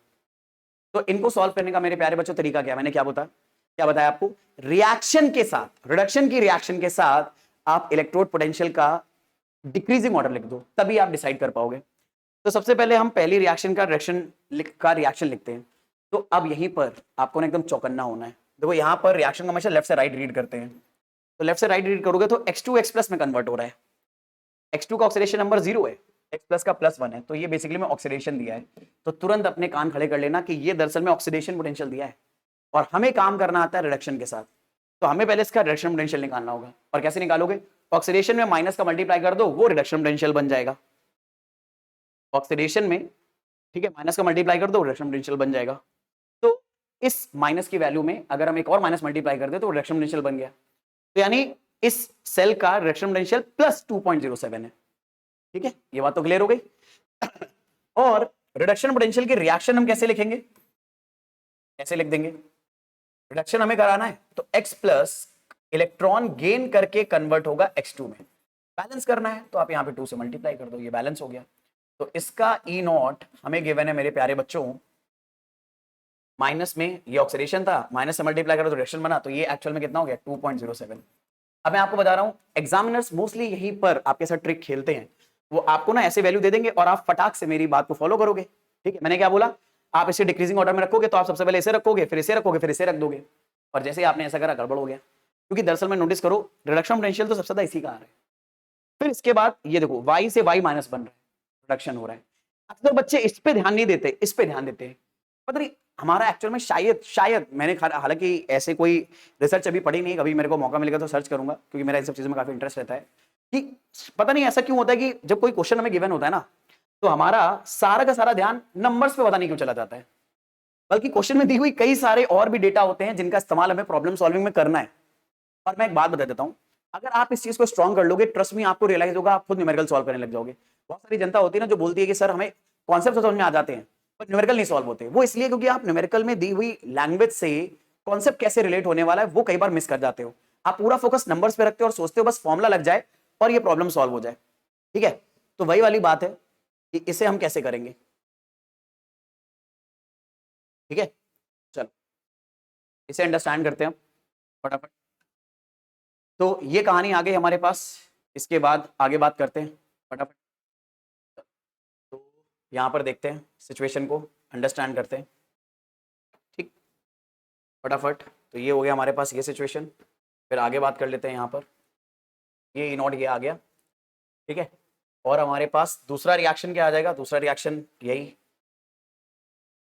तो इनको सॉल्व करने का मेरे प्यारे बच्चों तरीका क्या, मैंने क्या बताया आपको, रिएक्शन के साथ, रिडक्शन की रिएक्शन के साथ आप इलेक्ट्रोड पोटेंशियल का डिक्रीजिंग ऑर्डर लिख दो, तभी आप डिसाइड कर पाओगे। तो सबसे पहले हम पहली रिएक्शन का रिएक्शन लिखते हैं। तो अब यहीं पर आपको ना एकदम चौकन्ना होना है। देखो यहाँ पर रिएक्शन को हमेशा लेफ्ट से राइट रीड करते हैं, तो लेफ्ट से राइट रीड करोगे तो x2 x प्लस में कन्वर्ट हो रहा है। x2 का ऑक्सीडेशन नंबर 0 है, x प्लस का +1 है, तो ये बेसिकली में ऑक्सीडेशन दिया है। तो तुरंत अपने कान खड़े कर लेना कि ये दरअसल में ऑक्सीडेशन पोटेंशियल दिया है और हमें काम करना आता है रिडक्शन के साथ। तो हमें पहले इसका रिडक्शन पोटेंशियल निकालना होगा। और कैसे निकालोगे, ऑक्सीडेशन में माइनस का मल्टीप्लाई कर दो, वो रिडक्शन पोटेंशियल बन जाएगा। ऑक्सीडेशन में, ठीक है, माइनस का मल्टीप्लाई कर दो, रिडक्शन पोटेंशियल बन जाएगा। तो इस माइनस की वैल्यू में अगर हम एक और माइनस मल्टीप्लाई कर दे तो रिडक्शन पोटेंशियल बन गया। तो यानी इस सेल का रिडक्शन पोटेंशियल +2.07 है, ठीक है। ये बात तो क्लियर हो गई। और रिडक्शन पोटेंशियल की रिएक्शन हम कैसे लिखेंगे, कैसे लिख देंगे, रिडक्शन हमें कराना है तो x प्लस इलेक्ट्रॉन गेन करके कन्वर्ट होगा x2 में, बैलेंस करना है तो आप यहां पे 2 से मल्टीप्लाई कर दो, ये बैलेंस हो गया। तो इसका E0 हमें गिवन है मेरे प्यारे बच्चों, माइनस में ये ऑक्सीडेशन था, माइनस से मल्टीप्लाई करो तो रिडक्शन बना, तो ये एक्चुअल में कितना हो गया 2.07। अब मैं आपको बता रहा हूं, एग्जामिनर्स मोस्टली यहीं पर आपके साथ ट्रिक खेलते हैं। वो आपको ना ऐसे वैल्यू दे देंगे और आप फटाक से मेरी बात को फॉलो करोगे, ठीक है। मैंने क्या बोला, आप इसे डिक्रीजिंग ऑर्डर में रखोगे तो आप सबसे पहले इसे रखोगे, फिर इसे रखोगे, फिर इसे रख दोगे, और जैसे ही आपने ऐसा करा गड़बड़ हो गया। क्योंकि दरअसल में नोटिस करो, रिडक्शन पोटेंशियल तो सबसे ज्यादा इसी का आ रहा है। फिर इसके बाद ये देखो y से y माइनस बन रहा है, रिडक्शन हो रहा है। अक्सर बच्चे इस पे ध्यान नहीं देते, इस पे ध्यान देते हैं। पता नहीं हमारा एक्चुअल में शायद मैंने, हालांकि ऐसे कोई रिसर्च अभी पढ़ी नहीं, कभी मेरे को मौका मिलेगा तो सर्च करूंगा, क्योंकि मेरा इन सब चीजों में काफी इंटरेस्ट रहता है। कि पता नहीं ऐसा क्यों होता है कि जब कोई क्वेश्चन हमें गिवन होता है ना, तो हमारा सारा का सारा ध्यान नंबर्स पे पता नहीं क्यों चला जाता है, बल्कि क्वेश्चन में दी हुई कई सारे और भी डेटा होते हैं जिनका इस्तेमाल हमें प्रॉब्लम सॉल्विंग में करना है। और मैं एक बात बता देता हूं, अगर आप इस चीज को स्ट्रॉन्ग कर लोगे, ट्रस्ट में आपको रियलाइज होगा, आप खुद न्यूमेरिकल सॉल्व करने लग जाओगे। बहुत सारी जनता होती है ना जो बोलती है कि सर हमें कॉन्सेप्ट समझ में आ जाते हैं पर न्यूमेरिकल नहीं सॉल्व होते। वो इसलिए क्योंकि आप न्यूमेरिकल में दी हुई लैंग्वेज से कॉन्सेप्ट कैसे रिलेट होने वाला है वो कई बार मिस कर जाते हो। आप पूरा फोकस नंबर्स पे रखते हो और सोचते हो बस फॉर्मूला लग जाए और ये प्रॉब्लम सॉल्व हो जाए। ठीक है, तो वही वाली बात है कि इसे हम कैसे करेंगे। ठीक है, चलो इसे अंडरस्टैंड करते हैं फटाफट। तो ये कहानी आ गई हमारे पास, इसके बाद आगे बात करते हैं फटाफट। तो यहां पर देखते हैं सिचुएशन को अंडरस्टैंड करते हैं। ठीक, फटाफट। तो ये हो गया हमारे पास ये सिचुएशन, फिर आगे बात कर लेते हैं। यहाँ पर ये नॉट ये आ गया, ठीक है। और हमारे पास दूसरा रिएक्शन क्या आ जाएगा, दूसरा रिएक्शन यही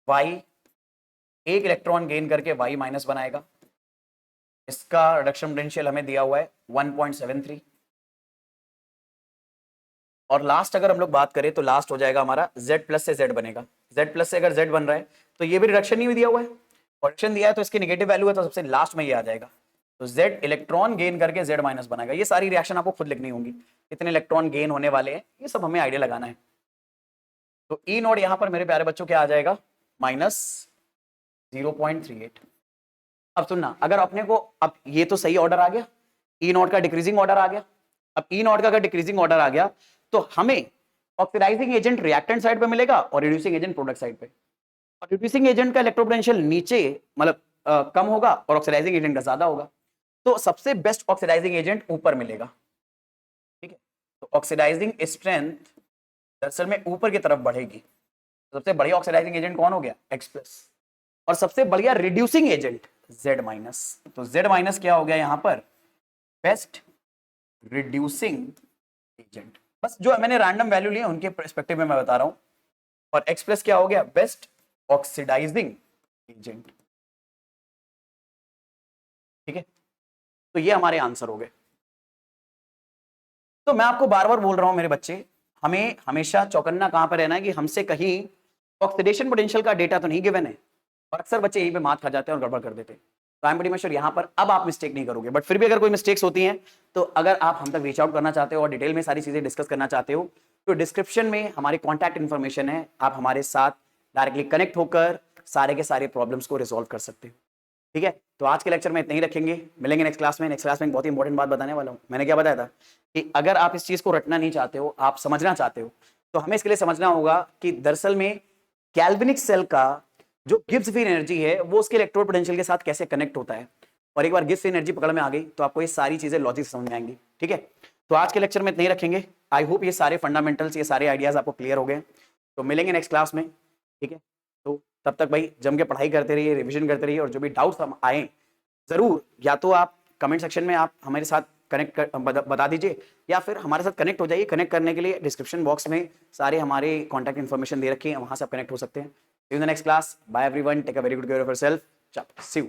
y एक इलेक्ट्रॉन गेन करके y माइनस बनाएगा। इसका रिडक्शन पोटेंशियल हमें दिया हुआ है 1.73। और लास्ट अगर हम लोग बात करें तो लास्ट हो जाएगा हमारा z प्लस से z बनेगा। z प्लस से अगर z बन रहा है तो ये भी रिडक्शन नहीं दिया हुआ है, रिडक्शन दिया है तो इसकी नेगेटिव वैल्यू है, तो सबसे लास्ट में ये आ जाएगा। तो z इलेक्ट्रॉन गेन करके z माइनस बनाएगा। ये सारी रिएक्शन आपको खुद लिखनी होंगी, कितने इलेक्ट्रॉन गेन होने वाले हैं ये सब हमें आइडिया लगाना है। तो ई नोड यहाँ पर मेरे प्यारे बच्चों क्या आ जाएगा, -0.38। अब सुनना, अगर अपने को अब ये तो सही ऑर्डर आ गया, ई नॉट का डिक्रीजिंग ऑर्डर आ गया। अब ई नॉट का अगर डिक्रीजिंग ऑर्डर आ गया तो हमें ऑक्सीडाइजिंग एजेंट रिएक्टेंट साइड पे मिलेगा और रिड्यूसिंग एजेंट प्रोडक्ट साइड पे। और रिड्यूसिंग एजेंट का इलेक्ट्रोपोटेंशियल नीचे मतलब कम होगा और ऑक्सीडाइजिंग एजेंट का ज्यादा होगा, तो सबसे बेस्ट ऑक्सीडाइजिंग एजेंट ऊपर मिलेगा। ठीक है, तो ऑक्सीडाइजिंग स्ट्रेंथ दरअसल में ऊपर की तरफ बढ़ेगी। सबसे बढ़िया ऑक्सीडाइजिंग एजेंट कौन हो गया, X+। और सबसे बढ़िया रिड्यूसिंग एजेंट Z-। तो Z- क्या हो गया यहां पर, बेस्ट रिड्यूसिंग एजेंट। बस जो मैंने रैंडम वैल्यू लिए उनके पर्सपेक्टिव में मैं बता रहा हूं। और X+ क्या हो गया, बेस्ट ऑक्सीडाइजिंग एजेंट। ठीक है, तो ये हमारे आंसर हो गए। तो मैं आपको बार बार बोल रहा हूं मेरे बच्चे, हमें हमेशा चौकन्ना कहां पर रहना है कि हमसे कहीं ऑक्सीडेशन पोटेंशियल का डेटा तो नहीं गिवन है। और अक्सर बच्चे यहीं पे मात खा जाते हैं और गड़बड़ कर देते हैं। तो आई एम प्रीटी श्योर यहाँ पर अब आप मिस्टेक नहीं करोगे, बट फिर भी अगर कोई मिस्टेक्स होती हैं तो अगर आप हम तक रीच आउट करना चाहते हो और डिटेल में सारी चीजें डिस्कस करना चाहते हो तो डिस्क्रिप्शन में हमारी कॉन्टैक्ट इन्फॉर्मेशन है, आप हमारे साथ डायरेक्टली कनेक्ट होकर सारे के सारे प्रॉब्लम्स को रिजॉल्व कर सकते हो। ठीक है, तो आज के लेक्चर में इतना ही रखेंगे, मिलेंगे नेक्स्ट क्लास में। नेक्स्ट क्लास में एक बहुत ही इंपॉर्टेंट बात बताने वाला हूँ। मैंने क्या बताया था कि अगर आप इस चीज को रटना नहीं चाहते हो, आप समझना चाहते हो, तो हमें इसके लिए समझना होगा कि दरअसल में कैल्विनिक सेल का जो गिब्स फ्री एनर्जी है वो उसके इलेक्ट्रोड पोटेंशियल के साथ कैसे कनेक्ट होता है। और एक बार गिब्स फ्री एनर्जी पकड़ में आ गई तो आपको ये सारी चीजें लॉजिक समझ में आएंगी। ठीक है, तो आज के लेक्चर में इतना ही रखेंगे। आई होप ये सारे फंडामेंटल्स, ये सारे आइडियाज आपको क्लियर हो गए। तो मिलेंगे नेक्स्ट क्लास में। ठीक है, तो तब तक भाई जम के पढ़ाई करते रहिए, रिविजन करते रहिए, और जो भी डाउट्स हम आए जरूर या तो आप कमेंट सेक्शन में आप हमारे साथ कनेक्ट कर बता दीजिए, या फिर हमारे साथ कनेक्ट हो जाइए। कनेक्ट करने के लिए डिस्क्रिप्शन बॉक्स में सारे हमारे कॉन्टैक्ट इन्फॉर्मेशन दे रखी है, वहां से आप कनेक्ट हो सकते हैं। See you in the next class. Bye everyone. Take a very good care of yourself. Ciao. See you.